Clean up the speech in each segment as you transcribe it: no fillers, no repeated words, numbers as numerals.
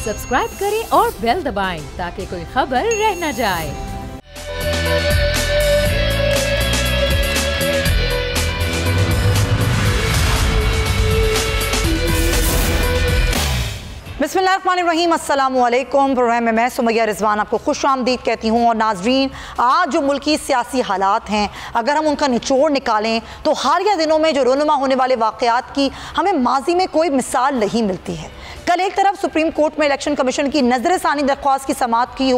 Subscribe करें और bell दबाएं ताकि कोई खबर रह न जाए। बिस्मिल्लाहिर्रहमानिर्रहीम, अस्सलामुअलैकुम। प्रोग्राम में मैं सुमैया रिजवान आपको खुश आमदीद कहती हूँ। और नाजरीन, आज जो मुल्की सियासी हालात हैं, अगर हम उनका निचोड़ निकालें तो हालिया दिनों में जो रोनुमा होने वाले वाक़यात की हमें माजी में कोई मिसाल नहीं मिलती है। कल एक तरफ सुप्रीम कोर्ट में इलेक्शन कमीशन की नजरसानी दरख्वास्त की समाअत की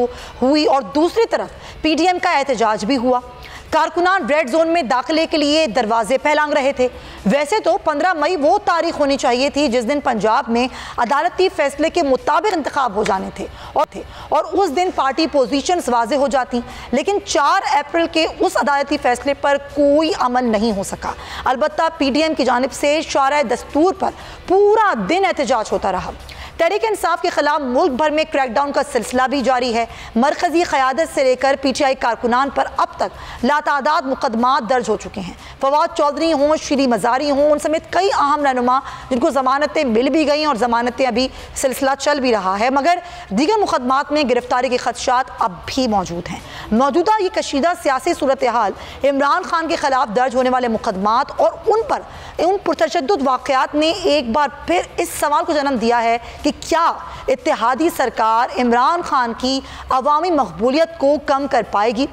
हुई और दूसरी तरफ PDM का एहतजाज भी हुआ। कारकुनान रेड जोन में दाखिले के लिए दरवाजे फैलांग रहे थे। वैसे तो 15 मई वो तारीख होनी चाहिए थी जिस दिन पंजाब में अदालती फैसले के मुताबिक इंतखाब हो जाने थे और उस दिन पार्टी पोजीशंस वाजे हो जाती, लेकिन 4 अप्रैल के उस अदालती फैसले पर कोई अमल नहीं हो सका। अलबत्ता PDM की जानिब से शारा दस्तूर पर पूरा दिन एहतजाज होता रहा। तहरीक इंसाफ के खिलाफ मुल्क भर में क्रैकडाउन का सिलसिला भी जारी है। मरकजी क़यादत से लेकर PTI कारकुनान पर अब तक लातादाद मुकदमात दर्ज हो चुके हैं। फवाद चौधरी हों, श्री मज़ारी हों, उन समेत कई अहम रहनुमा जिनको ज़मानतें मिल भी गई और ज़मानतें अभी सिलसिला चल भी रहा है, मगर दीगर मुकदमात में गिरफ्तारी के खदशात अब भी मौजूद हैं। मौजूदा ये कशीदा सियासी सूरत हाल, इमरान खान के खिलाफ दर्ज होने वाले मुकदमात और उन पुरतशद्दुद वाक़यात ने एक बार फिर इस सवाल को जन्म दिया है कि क्या इत्तेहादी सरकार इमरान खान की अवामी मकबूलियत को कम कर पाएगी।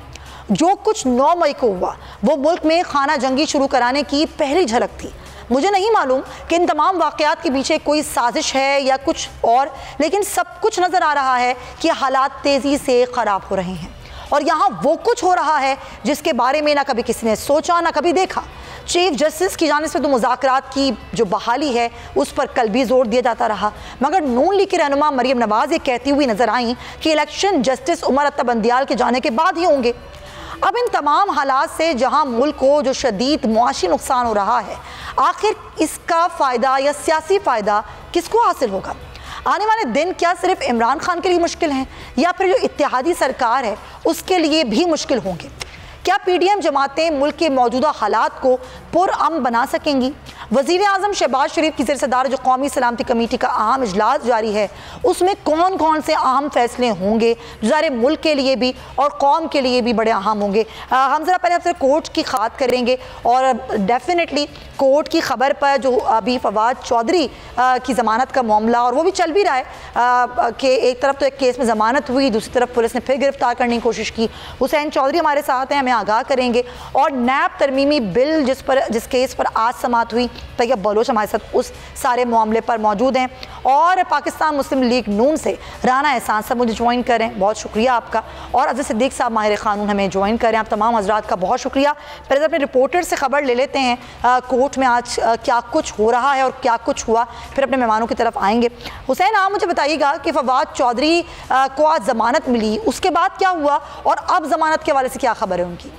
जो कुछ 9 मई को हुआ वो मुल्क में खाना जंगी शुरू कराने की पहली झलक थी। मुझे नहीं मालूम कि इन तमाम वाक़यात के पीछे कोई साजिश है या कुछ और, लेकिन सब कुछ नज़र आ रहा है कि हालात तेज़ी से ख़राब हो रहे हैं और यहाँ वो कुछ हो रहा है जिसके बारे में ना कभी किसी ने सोचा ना कभी देखा। चीफ जस्टिस की जानिब से तो मुज़ाकरात की जो बहाली है उस पर कल भी जोर दिया जाता रहा, मगर नून लीग की रहनुमा मरियम नवाज ये कहती हुई नजर आई कि इलेक्शन जस्टिस उमर अत्ता बंदियाल के जाने के बाद ही होंगे। अब इन तमाम हालात से जहां मुल्क को जो शदीद मुआशी नुकसान हो रहा है, आखिर इसका फ़ायदा या सियासी फ़ायदा किसको हासिल होगा? आने वाले दिन क्या सिर्फ इमरान खान के लिए मुश्किल हैं या फिर जो इत्तेहादी सरकार है उसके लिए भी मुश्किल होंगे? क्या PDM जमातें मुल्क के मौजूदा हालात को पुरअमन बना सकेंगी? वज़ीर आज़म शहबाज शरीफ की ज़ेर सदारत जो कौमी सलामती कमेटी का अहम इजलास जारी है, उसमें कौन कौन से अहम फैसले होंगे जो ज़ाहिर मुल्क के लिए भी और कौम के लिए भी बड़े अहम होंगे? हम ज़रा पहले आपसे कोर्ट की बात करेंगे और डेफिनेटली कोर्ट की खबर पर जो अभी फवाद चौधरी की ज़मानत का मामला और वो भी चल भी रहा है कि एक तरफ तो एक केस में ज़मानत हुई, दूसरी तरफ पुलिस ने फिर गिरफ्तार करने की कोशिश की। हुसैन चौधरी हमारे साथ हैं, हमें आगाह करेंगे। और नैब तरमीमी बिल जिस केस पर आज समाअत हुई, तैयब बलोच हमारे साथ उस सारे मामले पर मौजूद हैं। और पाकिस्तान मुस्लिम लीग नून से राना एहसान साहब मुझे ज्वाइन करें, बहुत शुक्रिया आपका। और अज़ीज़ सिद्दीक साहब माहिर क़ानून हमें ज्वाइन करें। आप तमाम हज़रात का बहुत शुक्रिया। पहले अपने रिपोर्टर से ख़बर ले लेते हैं कोर्ट में आज क्या कुछ हो रहा है और क्या कुछ हुआ, फिर अपने मेहमानों की तरफ आएंगे। हुसैन, आप मुझे बताइएगा कि फवाद चौधरी को आज ज़मानत मिली, उसके बाद क्या हुआ और अब ज़मानत के हवाले से क्या खबर है उनकी?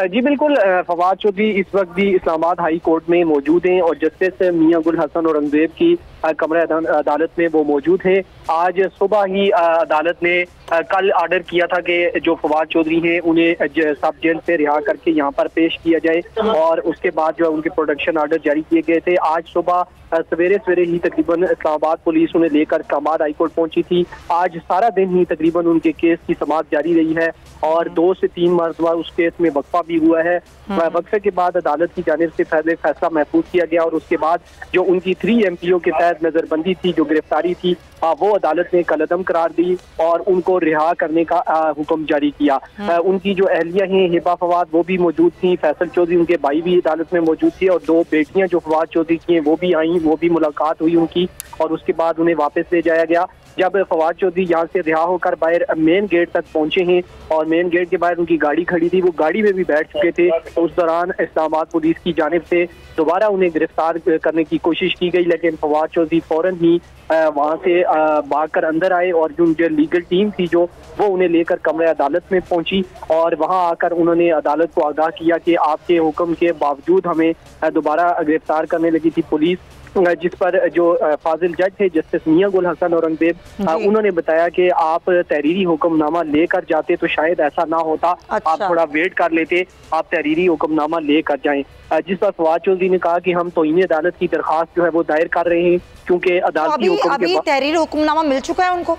जी बिल्कुल, फवाद चौधरी इस वक्त भी इस्लामाबाद हाई कोर्ट में मौजूद हैं और जस्टिस मियां गुल हसन औरंगजेब की कमरे अदालत में वो मौजूद हैं। आज सुबह ही अदालत ने कल ऑर्डर किया था कि जो फवाद चौधरी हैं उन्हें सब जेल से रिहा करके यहाँ पर पेश किया जाए और उसके बाद जो उनके प्रोडक्शन ऑर्डर जारी किए गए थे। आज सुबह सवेरे ही तकरीबन इस्लामाबाद पुलिस उन्हें लेकर इस्लामाबाद हाई कोर्ट पहुंची थी। आज सारा दिन ही तकरीबन उनके केस की समाअत जारी रही है और 2 से 3 मरतबा उस केस में वक्फा भी हुआ है। वक्फे के बाद अदालत की जानिब से फैसला महफूज किया गया और उसके बाद जो उनकी 3 MPO के तहत नजरबंदी थी, जो गिरफ्तारी थी, वो अदालत ने कलअदम करार दी और उनको रिहा करने का हुक्म जारी किया। उनकी जो अहलिया हैं हिबा फवाद वो भी मौजूद थी, फैसल चौधरी उनके भाई भी अदालत में मौजूद थे और 2 बेटियां जो फवाद चौधरी की हैं वो भी आई, वो भी मुलाकात हुई उनकी और उसके बाद उन्हें वापस ले जाया गया। जब फवाद चौधरी यहाँ से रिहा होकर बाहर मेन गेट तक पहुंचे हैं और मेन गेट के बाहर उनकी गाड़ी खड़ी थी, वो गाड़ी में भी बैठ चुके थे। उस दौरान इस्लामाबाद पुलिस की जानिब से दोबारा उन्हें गिरफ्तार करने की कोशिश की गई, लेकिन फवाद चौधरी फौरन ही वहाँ से भागकर अंदर आए और जो लीगल टीम थी जो वो उन्हें लेकर कमरे अदालत में पहुंची और वहाँ आकर उन्होंने अदालत को आगाह किया कि आपके हुक्म के बावजूद हमें दोबारा गिरफ्तार करने लगी थी पुलिस। जिस पर जो फाजिल जज थे जस्टिस मियां गुल हसन औरंगजेब, उन्होंने बताया कि आप तहरीरी हुक्मनामा लेकर जाते तो शायद ऐसा ना होता। अच्छा। आप थोड़ा वेट कर लेते, आप तहरीरी हुक्मनामा लेकर जाएं। जिस पर फवाद चौधरी ने कहा कि हम तौहीन अदालत की दरखास्त जो है वो दायर कर रहे हैं, क्योंकि अदालती हुक्म अभी तहरीरी हुक्मनामा मिल चुका है उनको।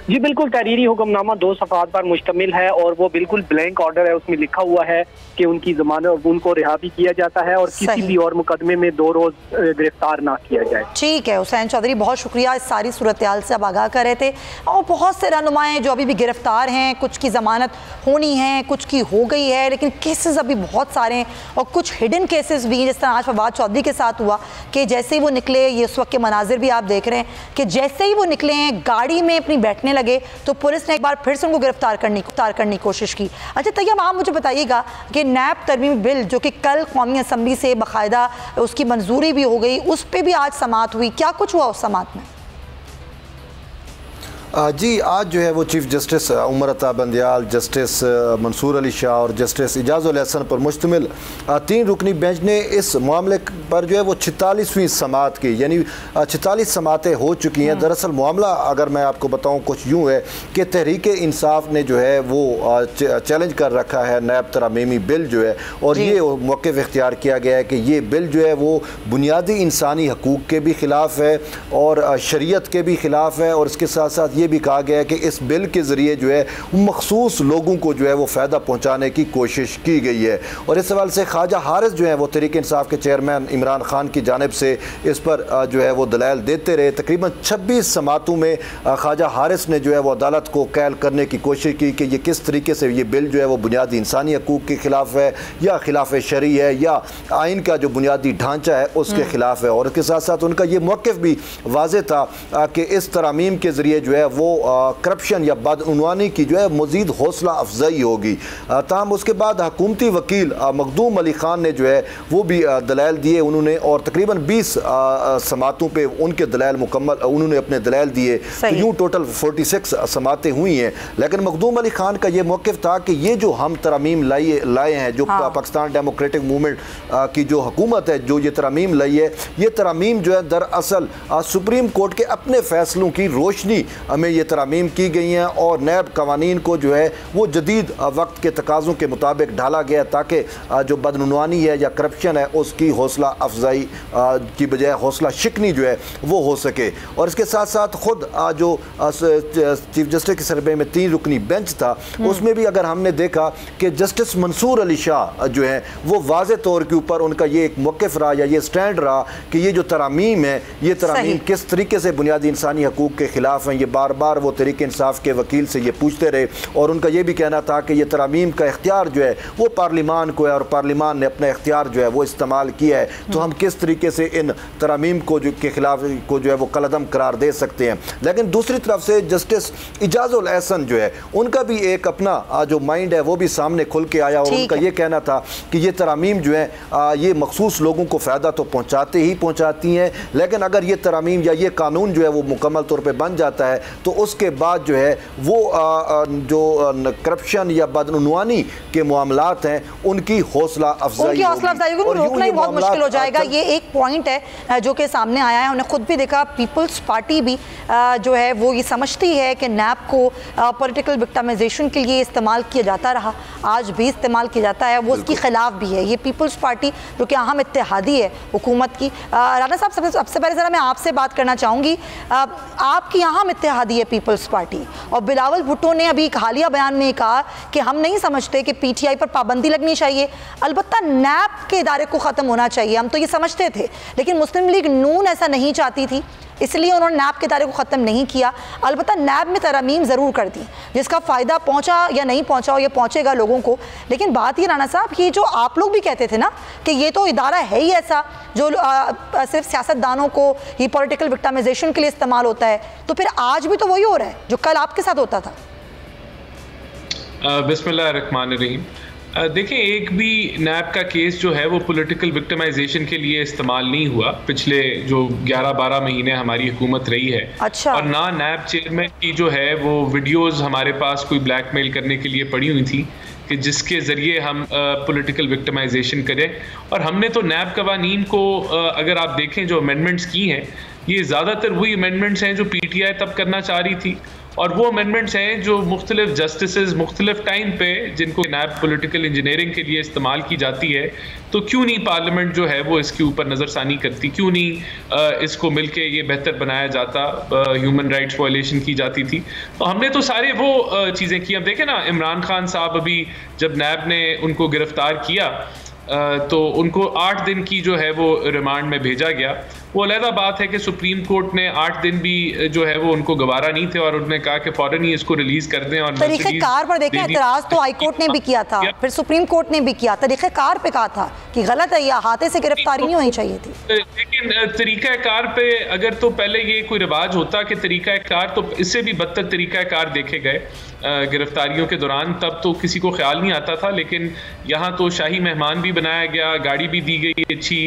जी बिल्कुल, तहरीरी हुक्मनामा 2 सफ़हात पर मुश्तमिल है और वो बिल्कुल ब्लैंक ऑर्डर है। उसमें लिखा हुआ है कि उनकी जमानत, उनको रिहा भी किया जाता है और किसी भी और मुकदमे में 2 रोज गिरफ्तार ना किया जाए। ठीक है हुसैन चौधरी, बहुत शुक्रिया, इस सारी सूरत हाल से आप आगाह कर रहे थे। और बहुत से रहनुमाएं जो अभी भी गिरफ्तार हैं, कुछ की जमानत होनी है, कुछ की हो गई है, लेकिन केसेस अभी बहुत सारे हैं और कुछ हिडन केसेस भी, जिस तरह आज फवाद चौधरी के साथ हुआ कि जैसे ही वो निकले, ये उस वक्त के मनाजिर भी आप देख रहे हैं कि जैसे ही वो निकले हैं गाड़ी में अपनी बैठने लगे तो पुलिस ने एक बार फिर से उनको गिरफ्तार करने की कोशिश की। अच्छा तैयब, आप मुझे बताइएगा कि नैब तरमीम बिल जो कि कल कौमी असम्बली से बाकायदा उसकी मंजूरी भी हो गई, उस पर भी आज समाअत हुई, क्या कुछ हुआ उस समाअत में? जी, आज जो है वो chief justice Umar Ata Bandial, justice Mansoor Ali Shah और जस्टिस इजाज़ुल एहसन पर मुश्तमिल 3 रुकनी बेंच ने इस मामले पर जो है वो 46वीं समाअत की, यानी 46 समाअतें हो चुकी हैं। दरअसल मामला अगर मैं आपको बताऊं कुछ यूँ है कि तहरीक इंसाफ ने जो है वो चैलेंज कर रखा है नैब तरामीमी बिल जो है, और ये मौक़िफ़ इख्तियार किया गया है कि ये बिल जो है वो बुनियादी इंसानी हकूक़ के भी ख़िलाफ़ है और शरीयत के भी ख़िलाफ़ है, और इसके साथ साथ ये भी कहा गया है कि इस बिल के ज़रिए जो है मखसूस लोगों को जो है वो फ़ायदा पहुँचाने की कोशिश की गई है। और इस सवाल से ख्वाजा हारिस जो है वो तहरीक इंसाफ के चेयरमैन इमरान खान की जानिब से इस पर जो है वो दलाइल देते रहे। तकरीबन 26 समाअतों में ख्वाजा हारिस ने जो है वो अदालत को कैल करने की कोशिश की कि ये किस तरीके से ये बिल जो है वो बुनियादी इंसानी हकूक़ के ख़िलाफ़ है या ख़िलाफ़ शरी है या आइन का जो बुनियादी ढांचा है उसके ख़िलाफ़ है। और इसके साथ साथ उनका ये मौक़िफ़ भी वाज़ेह था कि इस तरामीम के ज़रिए जो है वो करप्शन या बदउनवानी की जो है मज़ीद हौसला अफजाई होगी। ताहम उसके बाद हुकूमती वकील मखदूम अली ख़ान ने जो है वो भी दलाइल दिए उन्होंने, और तकरीबन 20 समाअतों पे उनके दलाइल मुकम्मल उन्होंने अपने दलाइल दिए, तो यूँ टोटल 46 समाअतें हुई हैं। लेकिन मखदूम अली ख़ान का ये मौक़िफ़ था कि ये जो हम तरामीम लाए हैं, जो पाकिस्तान डेमोक्रेटिक मूवमेंट की जो हुकूमत है जो ये तरामीम लाई है, ये तरामीम जो है दरअसल सुप्रीम कोर्ट के अपने फ़ैसलों की रोशनी में ये तरामीम की गई हैं और नैब कवानीन को जो है वो जदीद वक्त के तकाज़ों के मुताबिक ढाला गया ताकि जो बदनुनवानी है या करप्शन है उसकी हौसला अफजाई की बजाय हौसला शिकनी जो है वो हो सके। और इसके साथ साथ ख़ुद जो चीफ जस्टिस के सरबे में 3 रुकनी बेंच था उसमें भी अगर हमने देखा कि जस्टिस मंसूर अली शाह जो है वो वाज़े तौर के ऊपर उनका ये एक मौक़िफ़ रहा या ये स्टैंड रहा कि ये जो तरामीम है ये तरामीम किस तरीके से बुनियादी इंसानी हकूक़ के ख़िलाफ़ हैं। ये बार बार वो तहरीक इंसाफ के वकील से ये पूछते रहे और उनका ये भी कहना था कि ये तरामीम का इख्तियार जो है वो पार्लिमान को है और पार्लिमान ने अपना इख्तियार जो है वो इस्तेमाल किया है, तो हम किस तरीके से इन तरामीम को जो के ख़िलाफ़ को जो है वो कलअदम करार दे सकते हैं। लेकिन दूसरी तरफ से जस्टिस इजाज़ुल एहसन जो है उनका भी एक अपना जो माइंड है वो भी सामने खुल के आया और उनका ये कहना था कि ये तरामीम जो है ये मखसूस लोगों को फ़ायदा तो पहुँचाते ही पहुँचाती हैं, लेकिन अगर ये तरामीम या ये कानून जो है वो मुकम्मल तौर पर बन जाता है तो उसके बाद जो है वो जो करप्शन या बदउनवानी के मामलात हैं उनकी हौसला अफजाई होगी, रोकना ही बहुत मुश्किल हो जाएगा। ये एक पॉइंट है जो कि सामने आया है, उन्हें खुद भी देखा, पीपल्स पार्टी भी जो है वो ये समझती है कि नैब को पॉलिटिकल विक्टिमाइजेशन के लिए इस्तेमाल किया जाता रहा, आज भी इस्तेमाल किया जाता है, वो उसके खिलाफ भी है ये पीपल्स पार्टी जो कि अहम इत्तेहादी है हुकूमत की। राना साहब सबसे पहले ज़रा मैं आपसे बात करना चाहूँगी, आपकी अहम इत्तेहादी है पीपल्स पार्टी और बिलावल भुट्टो ने अभी एक हालिया बयान में कहा कि हम नहीं समझते कि पीटीआई पर पाबंदी लगनी चाहिए, अलबत्ता नैब के इदारे को ख़त्म होना चाहिए, हम तो ये समझते थे, लेकिन मुस्लिम लीग नून ऐसा नहीं चाहती थी इसलिए उन्होंने नैब के इदारे को ख़त्म नहीं किया। अलबत्ता नैब में तरमीम ज़रूर कर दी जिसका फ़ायदा पहुंचा या नहीं पहुंचा हो, ये पहुंचेगा लोगों को। लेकिन बात ये राना साहब, ये जो आप लोग भी कहते थे ना कि ये तो इदारा है ही ऐसा जो सिर्फ सियासतदानों को ही पॉलिटिकल विक्टिमाइजेशन के लिए इस्तेमाल होता है, तो फिर आज भी तो वही हो रहा है जो कल आपके साथ होता था। बिस्मिल्लाहिर्रहमानिर्रहीम। देखिए, एक भी नैब का केस जो है वो पॉलिटिकल विक्टिमाइजेशन के लिए इस्तेमाल नहीं हुआ पिछले जो 11-12 महीने हमारी हुकूमत रही है। अच्छा। और ना नैब चेयरमैन की जो है वो वीडियोस हमारे पास कोई ब्लैकमेल करने के लिए पड़ी हुई थी कि जिसके ज़रिए हम पॉलिटिकल विक्टिमाइजेशन करें। और हमने तो नैब कवानीन को अगर आप देखें जो अमेंडमेंट्स की हैं, ये ज़्यादातर वही अमेंडमेंट्स हैं जो PTI तब करना चाह रही थी, और वो अमेंडमेंट्स हैं जो मुख्तलिफ जस्टिसेस मुख्तलिफ टाइम पे जिनको नैब पॉलिटिकल इंजीनियरिंग के लिए इस्तेमाल की जाती है, तो क्यों नहीं पार्लियामेंट जो है वो इसके ऊपर नज़रसानी करती, क्यों नहीं इसको मिलके ये बेहतर बनाया जाता, ह्यूमन राइट्स वायलेशन की जाती थी। तो हमने तो सारे वो चीज़ें की। अब देखें ना, इमरान खान साहब अभी जब नैब ने उनको गिरफ्तार किया तो उनको 8 दिन की जो है वो रिमांड में भेजा गया। वो अलहदा बात है कि सुप्रीम कोर्ट ने 8 दिन भी जो है वो उनको गवारा नहीं थे और उन्होंने कहा कि फौरन ही इसको रिलीज कर दें। और तरीक़ेकार पर देखें, एतराज़ तो हाई कोर्ट ने भी किया था, फिर सुप्रीम कोर्ट ने भी किया। तरीक़ेकार पे कहा था कि गलत है, या हाथे से गिरफ्तारी नहीं होनी चाहिए थी। लेकिन तरीक़ाकार पे अगर तो पहले ये कोई रिवाज होता कि तरीक़ाकार, तो इससे भी बदतर तरीक़ाकार देखे गए गिरफ्तारियों के दौरान, तब तो किसी को ख्याल नहीं आता था। लेकिन यहाँ तो शाही मेहमान भी बनाया गया, गाड़ी भी दी गई अच्छी,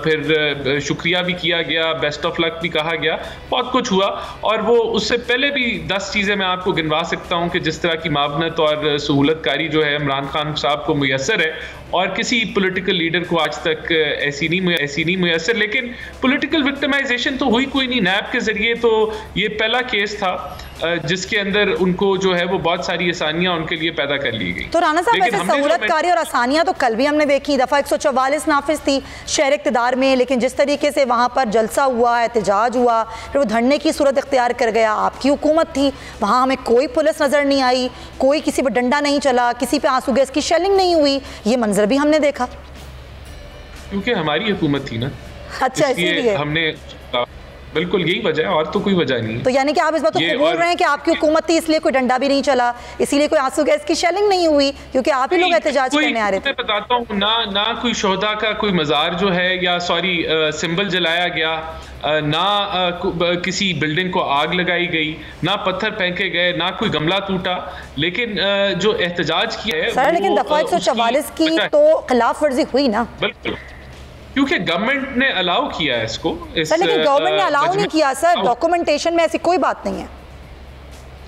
फिर शुक्रिया भी किया गया, बेस्ट ऑफ लक भी कहा गया, बहुत कुछ हुआ। और वो उससे पहले भी 10 चीज़ें मैं आपको गिनवा सकता हूँ कि जिस तरह की मावनत और सहूलतकारी जो है इमरान खान साहब को मुयसर है, और किसी पॉलिटिकल लीडर को आज तक ऐसी नहीं मुयसर। लेकिन पॉलिटिकल विक्टिमाइजेशन तो हुई कोई नहीं। नैब के जरिए तो ये पहला केस था जिसके अंदर उनको जो है वो बहुत सारी आसानियां उनके लिए पैदा कर ली गई। तो राना साहब, वैसे सहूलतकारी और आसानियां तो कल भी हमने देखी, दफ़ा 144 नाफिज थी शहर इक़्तिदार में, लेकिन जिस तरीके से वहाँ पर जलसा हुआ, एहतजाज हुआ, फिर वो धरने की सूरत इख्तियार कर गया। आपकी हुकूमत थी, वहाँ हमें कोई पुलिस नज़र नहीं आई, कोई किसी पर डंडा नहीं चला, किसी पे आंसू गैस की शेलिंग नहीं हुई, ये मंजर भी हमने देखा। क्योंकि हमारी हुकूमत थी ना। अच्छा, इसीलिए हमने, बिल्कुल यही वजह है, और तो कोई वजह नहीं है। तो यानी कि आप इस बात को बोल रहे हैं कि आपकी हुकूमत थी इसलिए कोई डंडा भी नहीं चला, इसीलिए कोई आंसू गैस की शेलिंग नहीं हुई, क्योंकि आप ही लोग एहतजाज करने आ रहे थे। मैं बताता हूँ ना कोई शोहदा का कोई मज़ार जो है या सिंबल जलाया गया, ना किसी बिल्डिंग को आग लगाई गई, ना पत्थर फेंके गए, ना कोई गमला टूटा। लेकिन जो एहतजाज किया है सर, लेकिन दफ़ा 144 की तो खिलाफ वर्जी हुई ना। बिल्कुल, क्योंकि गवर्नमेंट ने अलाउ किया है इसको। लेकिन गवर्नमेंट ने अलाउ नहीं किया सर, डॉक्यूमेंटेशन में ऐसी कोई बात नहीं है।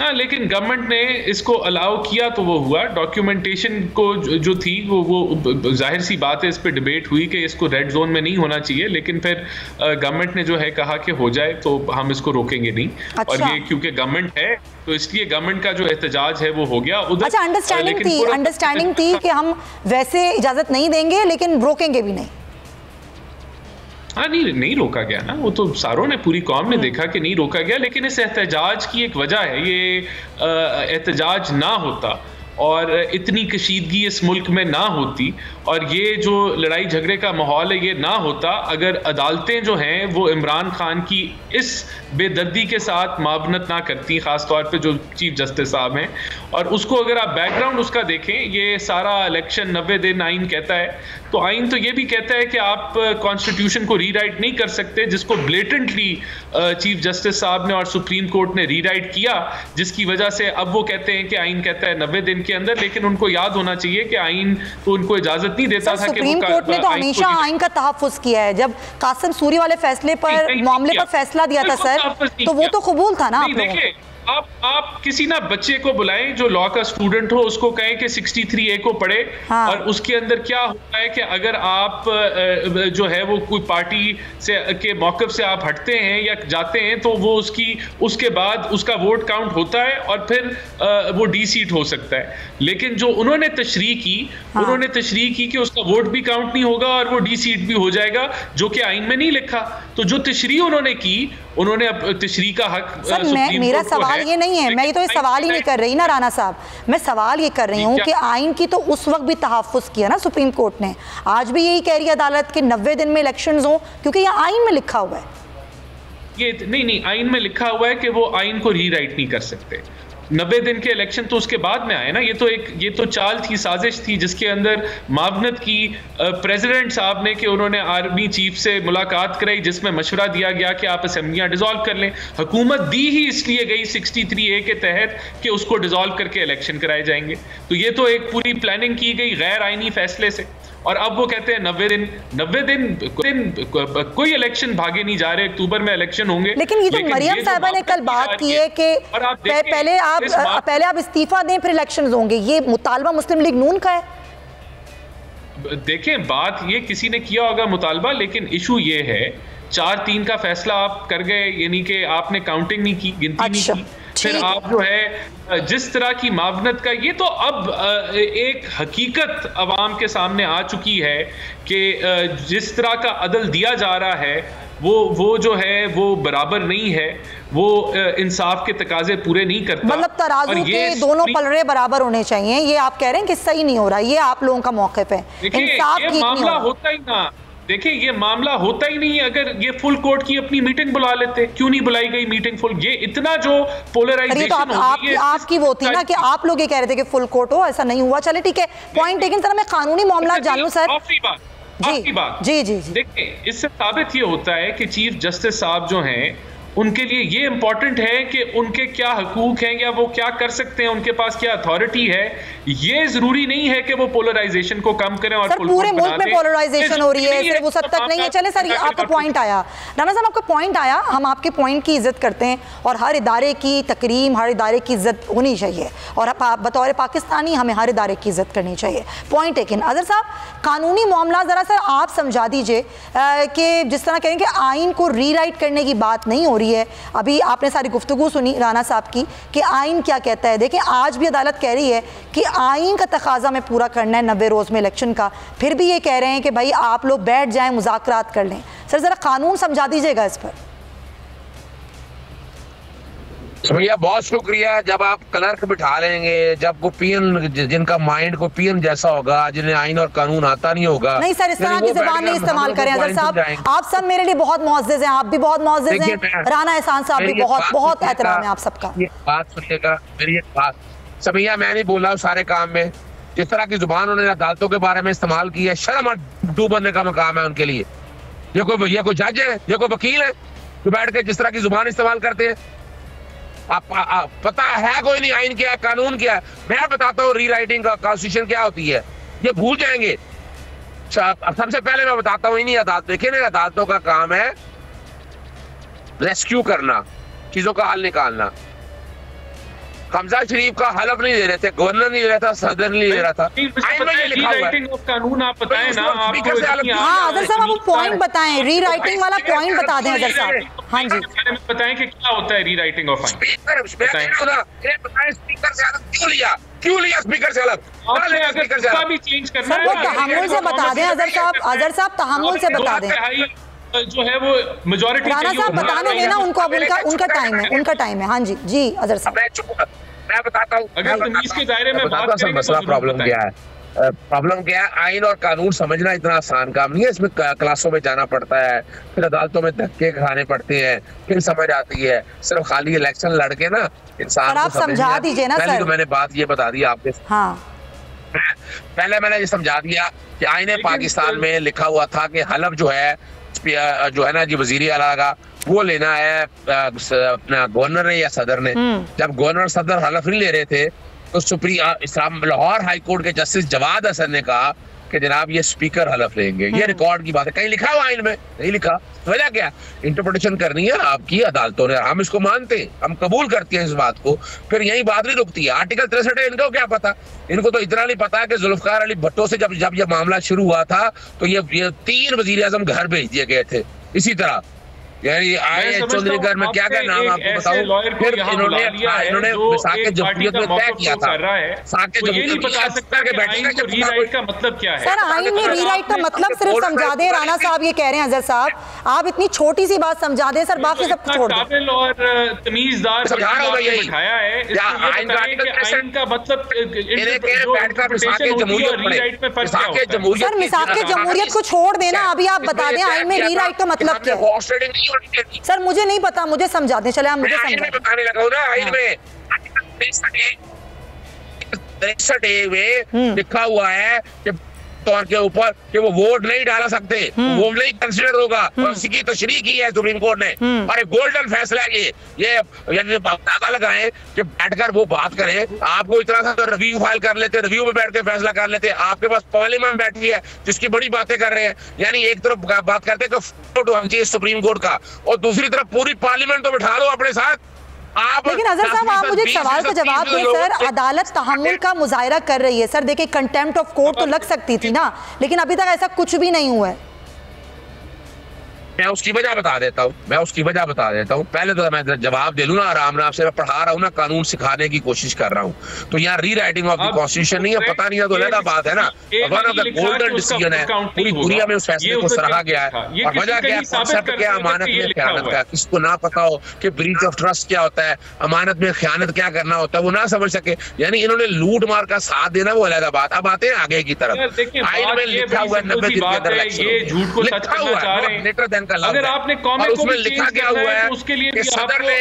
हाँ, लेकिन गवर्नमेंट ने इसको अलाउ किया तो वो हुआ। डॉक्यूमेंटेशन को जो थी वो जाहिर सी बात है, इस पे डिबेट हुई कि इसको रेड जोन में नहीं होना चाहिए, लेकिन फिर गवर्नमेंट ने जो है कहा कि हो जाए तो हम इसको रोकेंगे नहीं। अच्छा। और ये क्योंकि गवर्नमेंट है तो इसलिए गवर्नमेंट का जो एहतजाज है वो हो गया उधर। अच्छा, अंडरस्टैंडिंग थी कि हम वैसे इजाजत नहीं देंगे लेकिन रोकेंगे भी नहीं। हाँ, नहीं रोका गया ना, वो तो सारों ने, पूरी कौम ने देखा कि नहीं रोका गया। लेकिन इस एहतजाज की एक वजह है, ये एहतजाज ना होता और इतनी कशीदगी इस मुल्क में ना होती, और ये जो लड़ाई झगड़े का माहौल है ये ना होता, अगर अदालतें जो हैं वो इमरान खान की इस बेदर्दी के साथ मावनत ना करती, ख़ास तौर पे जो चीफ जस्टिस साहब हैं। और उसको अगर आप बैकग्राउंड उसका देखें, ये सारा इलेक्शन 90 दिन आइन कहता है, तो आइन तो ये भी कहता है कि आप कॉन्स्टिट्यूशन को रीराइट नहीं कर सकते, जिसको ब्लेटेंटली चीफ जस्टिस साहब ने और सुप्रीम कोर्ट ने रीराइट किया, जिसकी वजह से अब वो कहते हैं कि आइन कहता है 90 दिन के अंदर। लेकिन उनको याद होना चाहिए कि आइन तो उनको इजाजत नहीं देता था। सुप्रीम कोर्ट ने तो हमेशा आइन का तहफ़्फ़ुज़ किया है। जब कासिम सूरी वाले फैसले पर, मामले पर फैसला दिया था सर, तो वो तो कबूल था ना। देखिए, आप किसी ना बच्चे को बुलाएं जो लॉ का स्टूडेंट हो, उसको कहें कि 63A को पढ़े। हाँ। और उसके अंदर क्या होता है कि अगर आप जो है वो कोई पार्टी से के मौक़िफ़ से आप हटते हैं या जाते हैं, तो वो उसके बाद उसका वोट काउंट होता है और फिर वो डी-सीट हो सकता है। लेकिन जो उन्होंने तशरीह की, हाँ। उन्होंने तशरीह की कि उसका वोट भी काउंट नहीं होगा और वो डी-सीट भी हो जाएगा, जो कि आइन में नहीं लिखा। तो जो तशरीह उन्होंने की, उन्होंने तशरीह का हक, मेरा सवाल ये नहीं है, मैं तो ये सवाल ही नहीं कर रही ना राना साहब, मैं सवाल ये कर रही हूँ कि आइन की तो उस वक्त भी तहफ़्फ़ुज़ किया ना सुप्रीम कोर्ट ने। आज भी यही कह रही है अदालत कि 90 दिन में इलेक्शंस हो, क्योंकि ये आइन में लिखा हुआ है। ये नहीं, आइन में लिखा हुआ है कि वो आइन को रीराइट नहीं कर सकते। 90 दिन के इलेक्शन तो उसके बाद में आए ना। ये तो चाल थी, साजिश थी, जिसके अंदर मावनत की प्रेसिडेंट साहब ने कि उन्होंने आर्मी चीफ से मुलाकात कराई, जिसमें मशवरा दिया गया कि आप असेंबलियां डिसॉल्व कर लें। हुकूमत दी ही इसलिए गई 63A के तहत कि उसको डिसॉल्व करके इलेक्शन कराए जाएंगे। तो ये तो एक पूरी प्लानिंग की गई गैर आइनी फैसले से। और अब वो कहते हैं 90 दिन कोई इलेक्शन भागे नहीं जा रहे, अक्टूबर में इलेक्शन होंगे। लेकिन ये जो मरियम साहिबा ने कल बात की है कि पहले आप इस्तीफा दें फिर इलेक्शन होंगे, ये मुतालबा मुस्लिम लीग नून का है। देखें, बात ये किसी ने किया होगा मुतालबा, लेकिन इशू ये है 4-3 का फैसला आप कर गए, यानी कि आपने काउंटिंग नहीं की, गिनती नहीं की, फिर आप जो है जिस तरह की मावनत का, ये तो अब एक हकीकत अवाम के सामने आ चुकी है कि जिस तरह का अदल दिया जा रहा है वो जो है वो बराबर नहीं है, वो इंसाफ के तकाजे पूरे नहीं करता। मतलब तराजू के दोनों पलड़े बराबर होने चाहिए, ये आप कह रहे हैं कि सही नहीं हो रहा, ये आप लोगों का मौक़िफ़ है। इंसाफ ये मामला होता ही ना, देखिए ये मामला होता ही नहीं है अगर ये फुल कोर्ट की अपनी मीटिंग बुला लेते। क्यों नहीं बुलाई गई मीटिंग फुल? ये इतना जो पोलराइजेशन आपकी वो थी ना कि आप लोग ये कह रहे थे कि फुल कोर्ट हो, ऐसा नहीं हुआ। चले ठीक है, पॉइंट टेकन। सर मैं कानूनी मामला जान लूं सर। आपकी बात जी जी जी। देखिए, इससे साबित ये होता है कि चीफ जस्टिस साहब जो हैं उनके लिए ये इंपॉर्टेंट है कि उनके क्या हकूक हैं या वो क्या कर सकते हैं, उनके पास क्या अथॉरिटी है। ये जरूरी नहीं है कि वो पोलराइजेशन को कम करें और पूरे मुल्क में पोलराइजेशन हो रही है, सिर्फ वो सब तक नहीं है। चले सर, आपका पॉइंट आया, राना साहब आपका पॉइंट आया, हम आपके पॉइंट की इज्जत करते हैं और हर इदारे की तकरीम, हर इदारे की इज्जत होनी चाहिए और बतौर पाकिस्तानी हमें हर इदारे की इज्जत करनी चाहिए। Point taken. अजहर साहब, कानूनी मामला ज़रा सर आप समझा दीजिए कि जिस तरह कहें कि आइन को रीराइट करने की बात नहीं हो रही है। अभी आपने सारी गुफ्तगू सुनी राना साहब की कि आइन क्या कहता है। देखिए, आज भी अदालत कह रही है कि आइन का तकाजा में पूरा करना है 90 रोज़ में इलेक्शन का, फिर भी ये कह रहे हैं कि भाई आप लोग बैठ जाएं, मुज़ाकरात कर लें। सर ज़रा कानून समझा दीजिएगा इस पर। भैया बहुत शुक्रिया। जब आप क्लर्क बिठा लेंगे, जब को पीएन, जिनका माइंड को पीएन जैसा होगा, जिन्हें आइन और कानून आता नहीं होगा। नहीं सर, इस तरह की ज़बान नहीं इस्तेमाल करें अजहर साहब। आप सब मेरे लिए बहुत मुअज़्ज़िज़ हैं, आप भी बहुत मुअज़्ज़िज़ हैं, राना एहसान साहब भी बहुत बहुत एहतराम है आप सबका। बात सुनिएगा मेरी एक बात। भैया मैं नहीं बोल रहा हूँ सारे काम में, जिस तरह की जुबान उन्होंने अदालतों के बारे में इस्तेमाल की है, शर्म डूब बनने का मकाम है उनके लिए। ये कोई जज है, ये कोई वकील है जो बैठ के जिस तरह की जुबान इस्तेमाल करते हैं? आप पता है कोई नहीं आइन क्या है, कानून क्या है। मैं बताता हूँ रीराइटिंग का कॉन्स्टिट्यूशन क्या होती है, ये भूल जाएंगे। सबसे पहले मैं बताता हूँ, इन्हीं अदालत, देखिए ना, अदालतों का काम है रेस्क्यू करना, चीजों का हल निकालना। हमजा शरीफ का हलफ नहीं दे रहे थे, गवर्नर नहीं दे रहा था, सदर नहीं दे रहा था। कानून आप बताएं ना। हाँ अजहर साहब, आप पॉइंट बताएं, रीराइटिंग वाला पॉइंट बता दें अजहर साहब। हाँ जी, बताएं कि क्या होता है रीराइटिंग ऑफ स्पीकर से अलग क्यों लिया स्पीकर से अलग? भी चेंज करना है, वो तहम्मुल से बता दें अजहर साहब, तहम्मुल से बता दें। जो है वो मेजॉरिटी राना साहब बताने देना उनको, अब उनका टाइम है। हाँ जी जी अजहर साहब, मैं बताता हूँ अगर तमीज के दायरे में बात करेंगे। मसला प्रॉब्लम क्या है? प्रॉब्लम क्या है? आइन और कानून समझना इतना आसान काम नहीं है, इसमें क्लासों में जाना पड़ता है, फिर अदालतों में धक्के खाने पड़ते हैं, फिर समझ आती है। सिर्फ खाली इलेक्शन लड़के ना इंसान आप समझा दीजिए ना सर। तो मैंने बात ये बता दी आपके। हाँ, पहले मैंने ये समझा दिया कि आईने पाकिस्तान में लिखा हुआ था कि हलफ जो है ना जी वजीर आला का, वो लेना है अपना गवर्नर ने या सदर ने। जब गवर्नर सदर हलफ नहीं ले रहे थे तो लाहौर हाई कोर्ट के जस्टिस जवाद हसन ने कहा कि जनाब ये स्पीकर हलफ लेंगे। ये रिकॉर्ड की बात है, कहीं लिखा हुआ आइन में नहीं लिखा। वजह क्या? इंटरप्रिटेशन करनी है आपकी अदालतों ने, हम इसको मानते हैं, हम कबूल करते हैं इस बात को। फिर यही बात नहीं रुकती है। आर्टिकल 63 इनको क्या पता? इनको तो इतना नहीं पता है कि जुल्फकार अली भट्टो से जब ये मामला शुरू हुआ था तो ये 3 वजीर आज़म घर भेज दिए गए थे इसी तरह। यानी चौधरीगढ़ में क्या नाम आपको बताऊं, फिर इन्होंने साके जमहूरियत में तय किया था। साके जमहूरियत बता सकता है कि बैठने का रीराइट का मतलब क्या है? सर आइन में रीराइट का मतलब सिर्फ समझा दें। राना साहब ये कह रहे हैं अजहर साहब, आप इतनी छोटी सी बात समझा दें सर, बाकी सब छोड़ दें। और तमीजदार समझा रहा हूं यही बिठाया है, आइन का मतलब सर मिसाक के जमहूरियत को छोड़ देना। अभी आप बता दें आइन में रीराइट का मतलब क्या है? सर मुझे नहीं पता, मुझे समझा दें। चले आप मुझे बताने लगा हूं ना। आइन में 63 में लिखा हुआ है कि तौर के ऊपर कि वो वोट नहीं डाला सकते, वो नहीं कंसिडर होगा, और इसकी तशरीह की है सुप्रीम कोर्ट ने। और एक गोल्डन फैसला है ये अंदाजा लगाएं कि बैठकर वो बात करें। आपको इतना सा रिव्यू फाइल कर लेते, रिव्यू में बैठ के फैसला कर लेते। आपके पास पार्लियामेंट बैठी है जिसकी बड़ी बातें कर रहे हैं, यानी एक तरफ बात करते हैं कि सुप्रीम कोर्ट का, और दूसरी तरफ पूरी पार्लियामेंट तो बिठा लो अपने साथ। लेकिन अजहर साहब, आप मुझे एक सवाल का जवाब दें सर। अदालत तहम्मुल का मुजाहिरा कर रही है सर। देखिए, कंटेम्प्ट ऑफ कोर्ट तो लग सकती थी ना, लेकिन अभी तक ऐसा कुछ भी नहीं हुआ है। मैं उसकी वजह बता देता हूँ। पहले तो मैं जवाब दे लूं ना आराम से। मैं पढ़ा रहा हूँ ना, कानून सिखाने की कोशिश कर रहा हूँ, तो यहाँ री राइटिंग ऑफ द कॉन्स्टिट्यूशन नहीं है, पता नहीं है तो अलग बात है ना। One of the golden decision है, पूरी दुनिया में उस फैसले को सराहा गया है। और वजह क्या है, कॉन्सेप्ट क्या, अमानत में खयानत का। किसको ना पता हो कि ब्रीच ऑफ ट्रस्ट क्या होता है, अमानत में खयानत क्या करना होता है, वो ना समझ सके, यानी इन्होंने लूट मार का साथ देना, वो अलग बात। अब आते हैं आगे की तरफ। आइन में लिखा हुआ है 90 दिन के अंदर लिखा हुआ है, लेटर देन का लफ्ज़ है, और उसमें लिखा क्या हुआ है कि सदर ने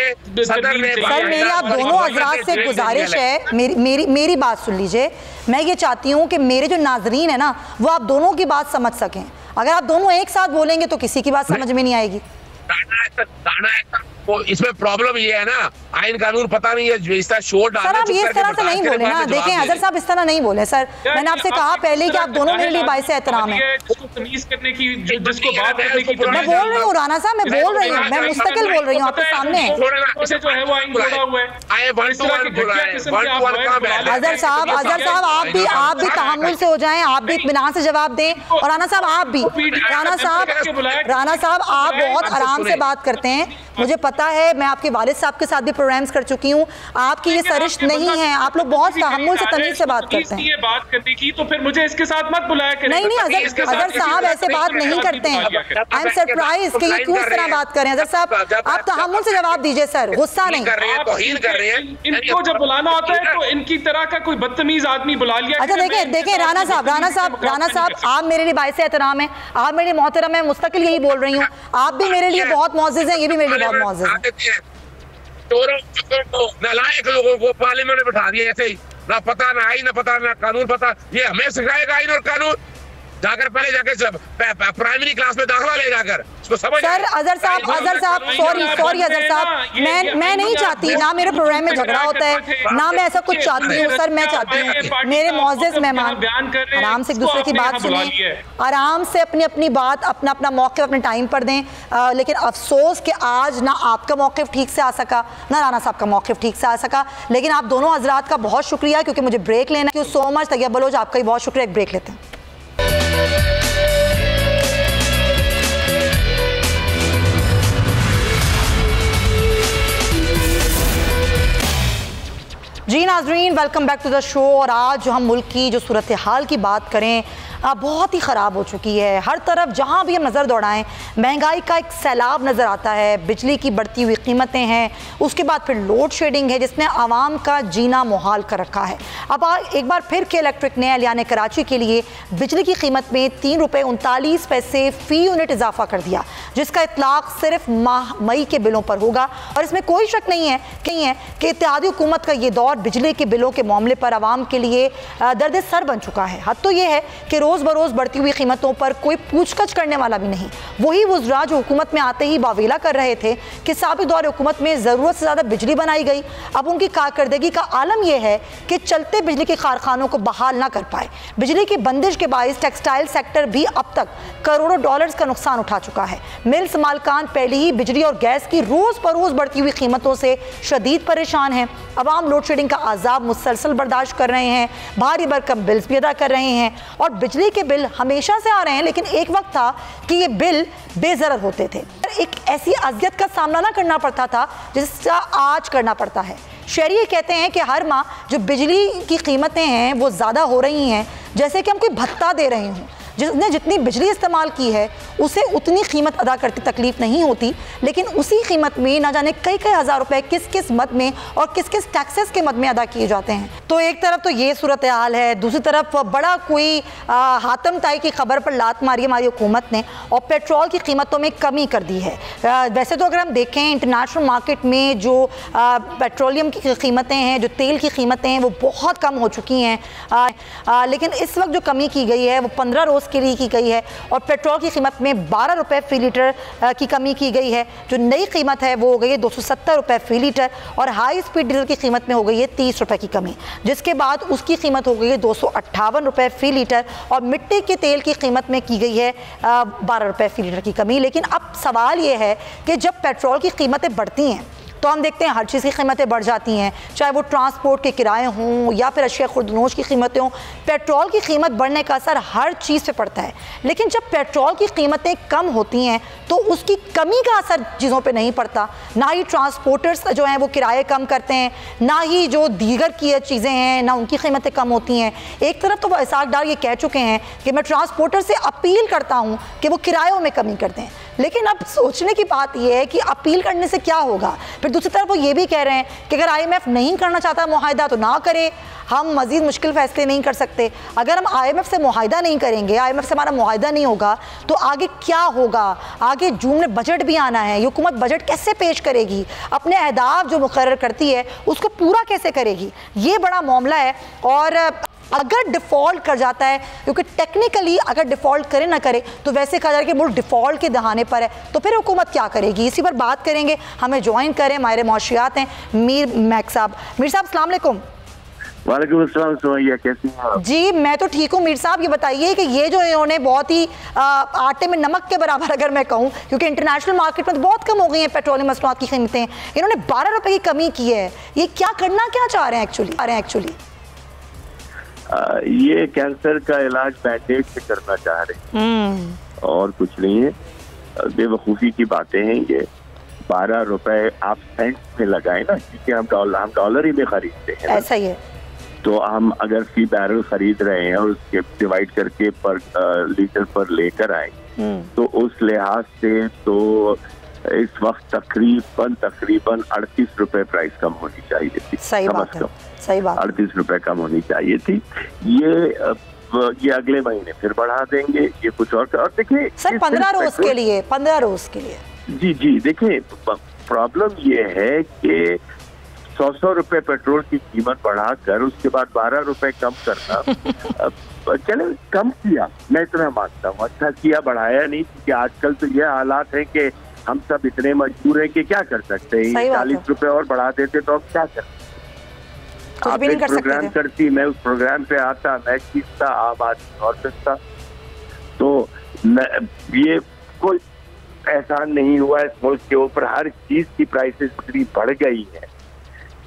सर, मेरी आप दोनों हजरात से गुजारिश है, मेरी बात सुन लीजिए। मैं ये चाहती हूँ कि मेरे जो नाजरीन है ना, वो आप दोनों की बात समझ सकें। अगर आप दोनों एक साथ बोलेंगे तो किसी की बात समझ में नहीं आएगी। इसमें प्रॉब्लम ये है ना, आइन कानून पता नहीं है, इस तरह शोर डालना। सर, आप ये इस तरह से नहीं बोले ना। देखें अजहर साहब, इस तरह नहीं बोले सर। मैंने आपसे कहा पहले कि आप दोनों मेरे लिए बाइस एहतराम है। मैं बोल रही हूँ राना साहब, मैं बोल रही हूँ, मैं मुस्तकिल बोल रही हूँ, आपके सामने है। अजहर साहब, आप भी तहम्मुल से हो जाएं, आप भी इत्मीनान से जवाब दें। और राना साहब, आप भी, राना साहब आप बहुत आराम से बात करते हैं, मुझे पता है। मैं आपके वालिद साहब के साथ भी प्रोग्राम्स कर चुकी हूँ। आपकी ये सरिश्त नहीं है, आप लोग बहुत तहम्मुल से, तमीज से बात करते हैं। बात करने की तो फिर मुझे इसके साथ मत बुलाया करें। नहीं, अजहर साहब ऐसे बात नहीं करते हैं। आई एम सरप्राइज कि ये क्यों इस तरह बात करें। अजहर साहब, आप तहम्मुल से जवाब दीजिए सर, गुस्सा नहीं। इनको जब बुलाना होता है तो इनकी तरह का कोई बदतमीज आदमी बुला लिया। अच्छा, देखिए राना साहब, आप मेरे लिए बाइस एहतराम है, आप मेरे लिए मोहतरम है, मुस्तकिल यही बोल रही हूँ। आप भी मेरे लिए बहुत मोअज़्ज़िज़ हैं, ये भी मेरे लिए बहुत मोअज़्ज़िज़ है। नालायक लोगों को पार्लियामेंट में बिठा दिया ऐसे ही, ना पता ना आई, ना पता ना कानून पता। ये हमें सिखाएगा आइन और कानून? जाकर पहले जाकर प्राइमरी क्लास में दाखिला ले जाकर इसको समझ। सर अजहर साहब, सॉरी अजहर साहब, मैं नहीं चाहती, ना मेरे प्रोग्राम में झगड़ा होता है, ना मैं ऐसा कुछ चाहती हूँ सर। मैं चाहती हूँ मेरे मुअज़्ज़िज़ मेहमान आराम से एक दूसरे की बात सुनें, आराम से अपनी बात, अपना मौक़िफ़ अपने टाइम पर दें। लेकिन अफसोस कि आज ना आपका मौक़िफ़ ठीक से आ सका, ना राना साहब का मौक़िफ़ ठीक से आ सका। लेकिन आप दोनों हजरात का बहुत शुक्रिया, क्योंकि मुझे ब्रेक लेना। Thank you so much Tayyab Baloch, आपका ही बहुत शुक्रिया। एक ब्रेक लेते हैं। जी नाज़रीन, welcome back to the show. और आज जो हम मुल्क की जो सूरत हाल की बात करें, बहुत ही ख़राब हो चुकी है। हर तरफ जहाँ भी हम नज़र दौड़ाएं, महंगाई का एक सैलाब नज़र आता है, बिजली की बढ़ती हुई कीमतें हैं, उसके बाद फिर लोड शेडिंग है जिसने आवाम का जीना मुहाल कर रखा है। अब एक बार फिर के इलेक्ट्रिक ने एलियान कराची के लिए बिजली की कीमत में 3 रुपये 39 पैसे फ़ी यूनिट इजाफा कर दिया, जिसका इतलाक़ सिर्फ माह मई के बिलों पर होगा। और इसमें कोई शक नहीं है कि इत्तेहादी हुकूमत का ये दौर बिजली के बिलों के मामले पर आवाम के लिए दर्द सर बन चुका है। हद तो ये है कि रोज़ बरोज़ बढ़ती हुई कीमतों पर कोई पूछताछ करने वाला भी नहीं। वही वज़रा जो हुकूमत में आते ही बावेला कर रहे थे कि साबिक़ दौर हुकूमत में ज़रूरत से ज़्यादा बिजली बनाई गई, अब उनकी कारकर्दगी का आलम यह है कि चलते बिजली के कारखानों को बहाल ना कर पाए। बिजली की बंदिश के बायस टेक्सटाइल सेक्टर भी अब तक करोड़ों डॉलर्स का नुकसान उठा चुका है। मिल्स मालकान पहले ही बिजली और गैस की रोज़ बरोज़ बढ़ती हुई कीमतों से शदीद परेशान हैं। अवाम लोड शेडिंग का आज़ाब मुसलसल बर्दाश्त कर रहे हैं, भारी भरकम बिल्स भी अदा कर रहे हैं, और बिजली के बिल हमेशा से आ रहे हैं। लेकिन एक वक्त था कि ये बिल बेज़रर होते थे, एक ऐसी अज़ियत का सामना ना करना पड़ता था जिसका आज करना पड़ता है। शहरी कहते हैं कि हर माह जो बिजली की कीमतें हैं वो ज़्यादा हो रही हैं, जैसे कि हम कोई भत्ता दे रहे हों। जिसने जितनी बिजली इस्तेमाल की है उसे उतनी कीमत अदा करती तकलीफ नहीं होती, लेकिन उसी कीमत में ना जाने कई कई हज़ार रुपए किस किस मद में और किस किस टैक्सेस के मद में अदा किए जाते हैं। तो एक तरफ तो ये सूरत हाल है, दूसरी तरफ बड़ा कोई हातम ताई की खबर पर लात मारी हमारी हुकूमत ने और पेट्रोल की कीमतों में कमी कर दी है। वैसे तो अगर हम देखें इंटरनेशनल मार्केट में जो पेट्रोलियम की कीमतें हैं, जो तेल की कीमतें हैं, वो बहुत कम हो चुकी हैं, लेकिन इस वक्त जो कमी की गई है वो 15 रोज़ के लिए की गई है और पेट्रोल की कीमत में 12 रुपये फ़ी लीटर की कमी की गई है। जो नई कीमत है वो हो गई है 270 रुपये फ़ी लीटर और हाई स्पीड डीजल की कीमत में हो गई है 30 रुपये की कमी, जिसके बाद उसकी कीमत हो गई है 258 रुपये फ़ी लीटर और मिट्टी के तेल की कीमत में की गई है 12 रुपये फ़ी लीटर की कमी। लेकिन अब सवाल ये है कि जब पेट्रोल की कीमतें बढ़ती हैं तो हम देखते हैं हर चीज़ की कीमतें बढ़ जाती हैं, चाहे वो ट्रांसपोर्ट के किराए हों या फिर अशिया खुर्दनोश की कीमतें हों। पेट्रोल की कीमत बढ़ने का असर हर चीज़ पे पड़ता है, लेकिन जब पेट्रोल की कीमतें कम होती हैं तो उसकी कमी का असर चीज़ों पे नहीं पड़ता। ना ही ट्रांसपोर्टर्स जो हैं वो किराए कम करते हैं, ना ही जो दीगर की चीज़ें हैं ना उनकी कीमतें कम होती हैं। एक तरफ तो इसाक डार ये कह चुके हैं कि मैं ट्रांसपोर्टर से अपील करता हूँ कि वो किरायों में कमी कर दें, लेकिन अब सोचने की बात यह है कि अपील करने से क्या होगा। फिर दूसरी तरफ वो ये भी कह रहे हैं कि अगर IMF नहीं करना चाहता मुआहिदा तो ना करे, हम मज़ीद मुश्किल फ़ैसले नहीं कर सकते। अगर हम IMF से मुआहिदा नहीं करेंगे, IMF से हमारा मुआहिदा नहीं होगा तो आगे क्या होगा। आगे जून में बजट भी आना है, हुकूमत बजट कैसे पेश करेगी, अपने अहदाफ जो मुकर्रर करती है उसको पूरा कैसे करेगी, ये बड़ा मामला है। और अगर डिफ़ॉल्ट कर जाता है, क्योंकि टेक्निकली अगर डिफ़ॉल्ट करे ना करे तो वैसे कहा जा रहा है कि मुल्क डिफ़ॉल्ट के दहाने पर है, तो फिर हुकूमत क्या करेगी, इसी पर बात करेंगे। हमें ज्वाइन करें माहिर मौशियात हैं मीर मैक साहब। मीर साहब अस्सलाम वालेकुम। वालेकुम अस्सलाम, सुमैया कैसी हैं आप? जी मैं तो ठीक हूँ। मीर साहब ये बताइए कि ये जो इन्होंने बहुत ही आटे में नमक के बराबर अगर मैं कहूँ, क्योंकि इंटरनेशनल मार्केट में तो बहुत कम हो गई हैं पेट्रोलियम मसनूआत की कीमतें, इन्होंने 12 रुपये की कमी की है, ये क्या करना क्या चाह रहे हैं एक्चुअली? ये कैंसर का इलाज बैंडेज से करना चाह रहे हैं और कुछ नहीं है। बेवकूफ़ी की बातें हैं ये। 12 रुपए आप सेंट में लगाए ना, क्योंकि हम डॉलर ही में खरीदते हैं, ऐसा ही है। तो हम अगर फी बैरल खरीद रहे हैं और उसके डिवाइड करके पर लीटर पर लेकर आए तो उस लिहाज से तो इस वक्त तकरीबन 38 रुपए प्राइस कम होनी चाहिए थी। सही बात है, सही बात। 38 रुपए कम होनी चाहिए थी। ये अगले महीने फिर बढ़ा देंगे, ये कुछ और देखिए सर 15 रोज के लिए, 15 रोज के लिए। जी देखिए, प्रॉब्लम ये है कि 100 रुपए पेट्रोल की कीमत बढ़ाकर उसके बाद 12 रुपए कम करना चले कम किया, मैं इतना मानता हूँ, अच्छा किया, बढ़ाया नहीं, क्योंकि आजकल तो ये हालात है कि हम सब इतने मजबूर हैं कि क्या कर सकते हैं। 40 रुपए और बढ़ा देते तो हम क्या करते। आप एक प्रोग्राम करती, मैं उस प्रोग्राम पे आता, मैं खींचता, आम आदमी और सकता, तो ये कोई एहसान नहीं हुआ इस मुल्क के ऊपर। हर चीज की प्राइसेस इतनी बढ़ गई है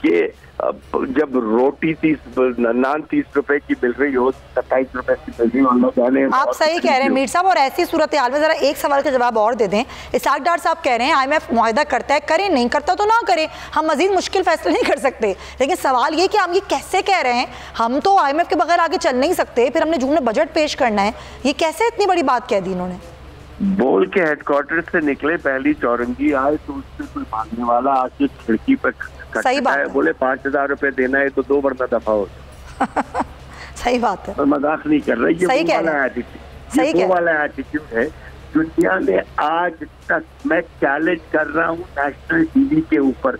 कि जब रोटी नान 30 रुपए की मिल रही हो, 27 रुपए की मिल रही हो। आप सही कह रहे हैं मीर साहब। और ऐसी सूरत हाल में जरा एक सवाल का जवाब और दे दें। इसाक डार साहब कह रहे हैं IMF मुआहिदा करता है, करे, नहीं करता तो ना करे, हम मजीद मुश्किल फैसले नहीं कर सकते। लेकिन सवाल ये कि हम ये कैसे कह रहे हैं, हम तो IMF के बगैर आगे चल नहीं सकते, फिर हमने जून में बजट पेश करना है, ये कैसे इतनी बड़ी बात कह दी इन्होंने। बोल के हेडक्वार्टर से निकले, पहली चौरंगी आए तो उससे कोई मांगने वाला आके खिड़की पर सही बात है, बोले 5000 रुपए देना है तो 2 वरना दफा हो। सही बात है, और मजाक नहीं कर रही, ये वो वाला एटीट्यूड है। दुनिया में आज तक मैं चैलेंज कर रहा हूँ नेशनल टीवी के ऊपर,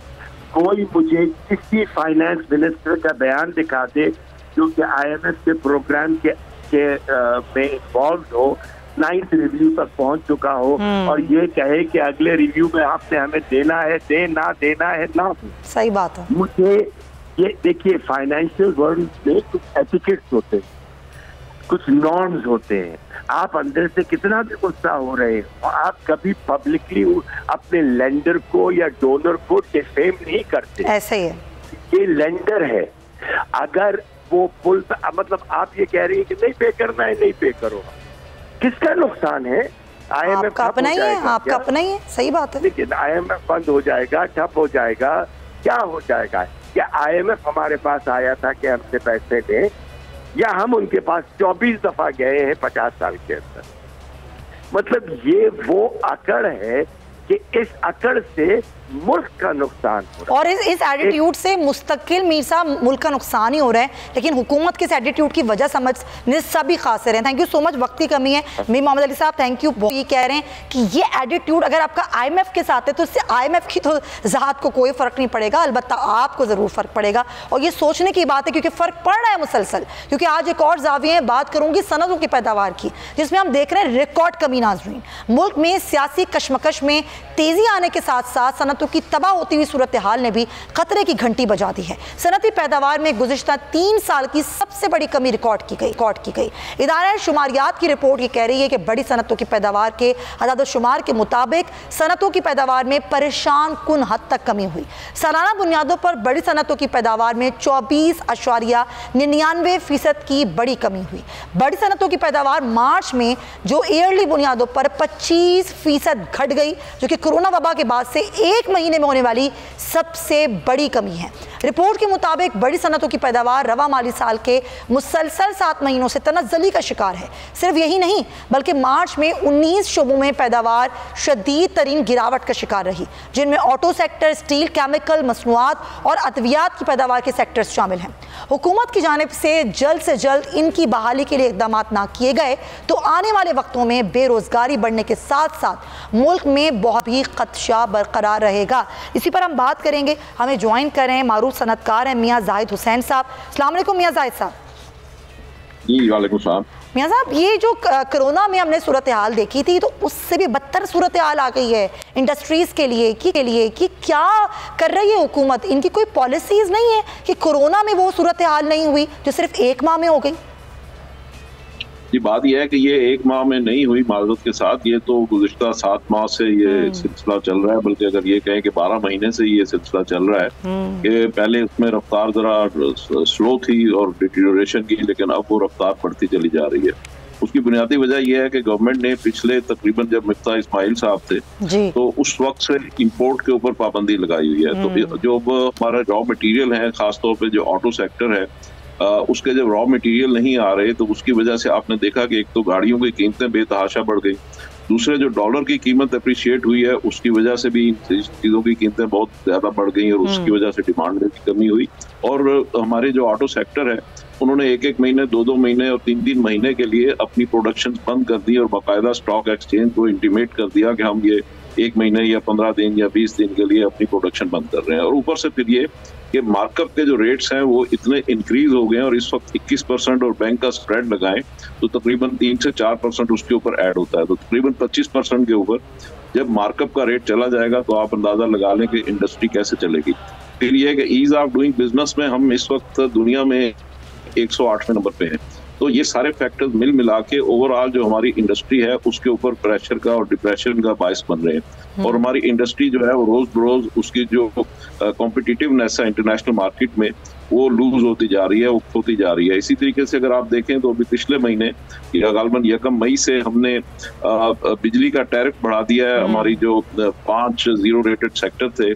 कोई मुझे किसी फाइनेंस मिनिस्टर का बयान दिखा दे जो कि IMF के प्रोग्राम के में इन्वॉल्व हो, 9th रिव्यू तक पहुंच चुका हो और ये कहे कि अगले रिव्यू में आपने हमें देना है, देना है ना। सही बात है। मुझे ये देखिए, फाइनेंशियल वर्ल्ड में कुछ एटिकेट्स होते हैं, कुछ नॉर्म्स होते हैं। आप अंदर से कितना भी गुस्सा हो रहे हो, आप कभी पब्लिकली अपने लेंडर को या डोनर को डिफेम नहीं करते। ऐसे ही है, ये लेंडर है। अगर वो पुल, मतलब आप ये कह रही है कि नहीं पे करना है, नहीं पे करो, किसका नुकसान है? IMF का अपना ही है, आपका अपना ही है। सही बात है। लेकिन IMF बंद हो जाएगा, ठप हो जाएगा, क्या हो जाएगा? क्या IMF हमारे पास आया था कि हमसे पैसे दें? या हम उनके पास 24 दफा गए हैं 50 साल के अंदर। मतलब ये वो अकड़ है कि इस अकड़ से मुल्क का नुकसान हो रहा है, और इस एटीट्यूड से मुस्तकिल मीर साहब मुल्क का नुकसान ही हो रहा है, लेकिन हुकूमत के इस एटीट्यूड की वजह समझ सभी खासिर हैं। थैंक यू सो मच, वक्त की कमी है। मीर मोहम्मद अली साहब थैंक यू। ये कह रहे हैं कि ये एटीट्यूड अगर आपका IMF के साथ है तो इससे IMF की तो ज़ात को कोई फ़र्क नहीं पड़ेगा, अलबत्ता आपको ज़रूर फ़र्क पड़ेगा। और ये सोचने की बात है क्योंकि फ़र्क पड़ रहा है मुसलसल। क्योंकि आज एक और ज़ाविये हैं, बात करूँगी सनतों की पैदावार की, जिसमें हम देख रहे हैं रिकॉर्ड कमी। नाज़रीन, मुल्क में सियासी कशमकश में तेज़ी आने के साथ साथ सनतों की तबाह होती सूरत हाल ने भी खतरे की घंटी बजा दी है। सनती पैदावार में गुज़िश्ता 3 साल की सबसे बड़ी कमी रिकॉर्ड की गई। इदारा शुमारियात की रिपोर्ट ये कह रही है कि बड़ी सनतों की पैदावार के अदाद-ओ-शुमार के मुताबिक सनतों की पैदावार में परेशान कुन हद तक कमी हुई। सालाना बुनियादों पर बड़ी सनतों की पैदावार में 24.99% की बड़ी कमी हुई। बड़ी सनतों की पैदावार मार्च में जो ईयरली बुनियादों पर 25% घट गई, जो कि कोरोना वबा के बाद से 1 महीने में होने वाली सबसे बड़ी कमी है। रिपोर्ट के मुताबिक बड़ी सनतों की पैदावार रवा माली साल के मुसलसल 7 महीनों से तनज़्ज़ुली का शिकार है। सिर्फ यही नहीं बल्कि मार्च में 19 शोबों में पैदावार शदीद तरीन गिरावट का शिकार रही, जिनमें ऑटो सेक्टर, स्टील, केमिकल, मसनूआत और अद्वियात की पैदावार के सेक्टर्स शामिल हैं। हुकूमत की जानिब से जल्द इनकी बहाली के लिए इक़दाम ना किए गए तो आने वाले वक्तों में बेरोज़गारी बढ़ने के साथ साथ मुल्क में बहुत ही खदशा बरकरार रहेगा। इसी पर हम बात करेंगे। हमें ज्वाइन करें मारूफ सनतकार हैं मियाँ जाहिद हुसैन साहब। अस्सलाम वालेकुम मियाँ जाहिद साहब। जी वालेकुम सलाम। मियाँ साहब, ये जो कोरोना में हमने सूरत हाल देखी थी तो उससे भी बदतर सूरत हाल आ गई है इंडस्ट्रीज़ के लिए कि क्या कर रही है हुकूमत? इनकी कोई पॉलिसीज़ नहीं है कि कोरोना में वो सूरत हाल नहीं हुई जो सिर्फ 1 माह में हो गई? जी बात यह है कि ये 1 माह में नहीं हुई, माजरत के साथ ये तो गुज़िश्ता 7 माह से ये सिलसिला चल रहा है, बल्कि अगर ये कहें कि 12 महीने से ये सिलसिला चल रहा है कि पहले उसमें रफ्तार जरा स्लो थी और डिटीरियोरेशन की, लेकिन अब वो रफ्तार बढ़ती चली जा रही है। उसकी बुनियादी वजह यह है कि गवर्नमेंट ने पिछले तकरीबन जब मिफ्ता इस्माइल साहब थे तो उस वक्त से इंपोर्ट के ऊपर पाबंदी लगाई हुई है। तो जो हमारा रॉ मटीरियल है, खासतौर पर जो ऑटो सेक्टर है, उसके जब रॉ मटेरियल नहीं आ रहे तो उसकी वजह से आपने देखा कि एक तो गाड़ियों की कीमतें बेतहाशा बढ़ गई, दूसरे जो डॉलर की कीमत अप्रिशिएट हुई है उसकी वजह से भी इन चीज़ों की कीमतें बहुत ज़्यादा बढ़ गई और उसकी वजह से डिमांड में भी कमी हुई। और हमारे जो ऑटो सेक्टर है उन्होंने 1-1 महीने, 2-2 महीने और 3-3 महीने के लिए अपनी प्रोडक्शन बंद कर दी और बाकायदा स्टॉक एक्सचेंज को इंटीमेट कर दिया कि हम ये 1 महीने या 15 दिन या 20 दिन के लिए अपनी प्रोडक्शन बंद कर रहे हैं। और ऊपर से फिर ये कि मार्कअप के जो रेट्स हैं वो इतने इंक्रीज हो गए हैं और इस वक्त 21% और बैंक का स्प्रेड लगाएं तो तकरीबन 3 से 4% उसके ऊपर ऐड होता है, तो तकरीबन 25% के ऊपर जब मार्कअप का रेट चला जाएगा तो आप अंदाजा लगा लें कि इंडस्ट्री कैसे चलेगी। फिर ये कि ईज ऑफ डूइंग बिजनेस में हम इस वक्त दुनिया में 108वें नंबर पे हैं। तो ये सारे फैक्टर्स मिला के ओवरऑल जो हमारी इंडस्ट्री है उसके ऊपर प्रेशर का और डिप्रेशन का बायस बन रहे हैं और हमारी इंडस्ट्री जो है वो रोज बरोज उसकी जो कॉम्पिटिटिवनेस है इंटरनेशनल मार्केट में वो लूज होती जा रही है, वो खोती जा रही है। इसी तरीके से अगर आप देखें तो अभी पिछले महीने गालबन 1 मई से हमने बिजली का टैरिफ बढ़ा दिया है। हमारी जो 5 जीरो रेटेड सेक्टर थे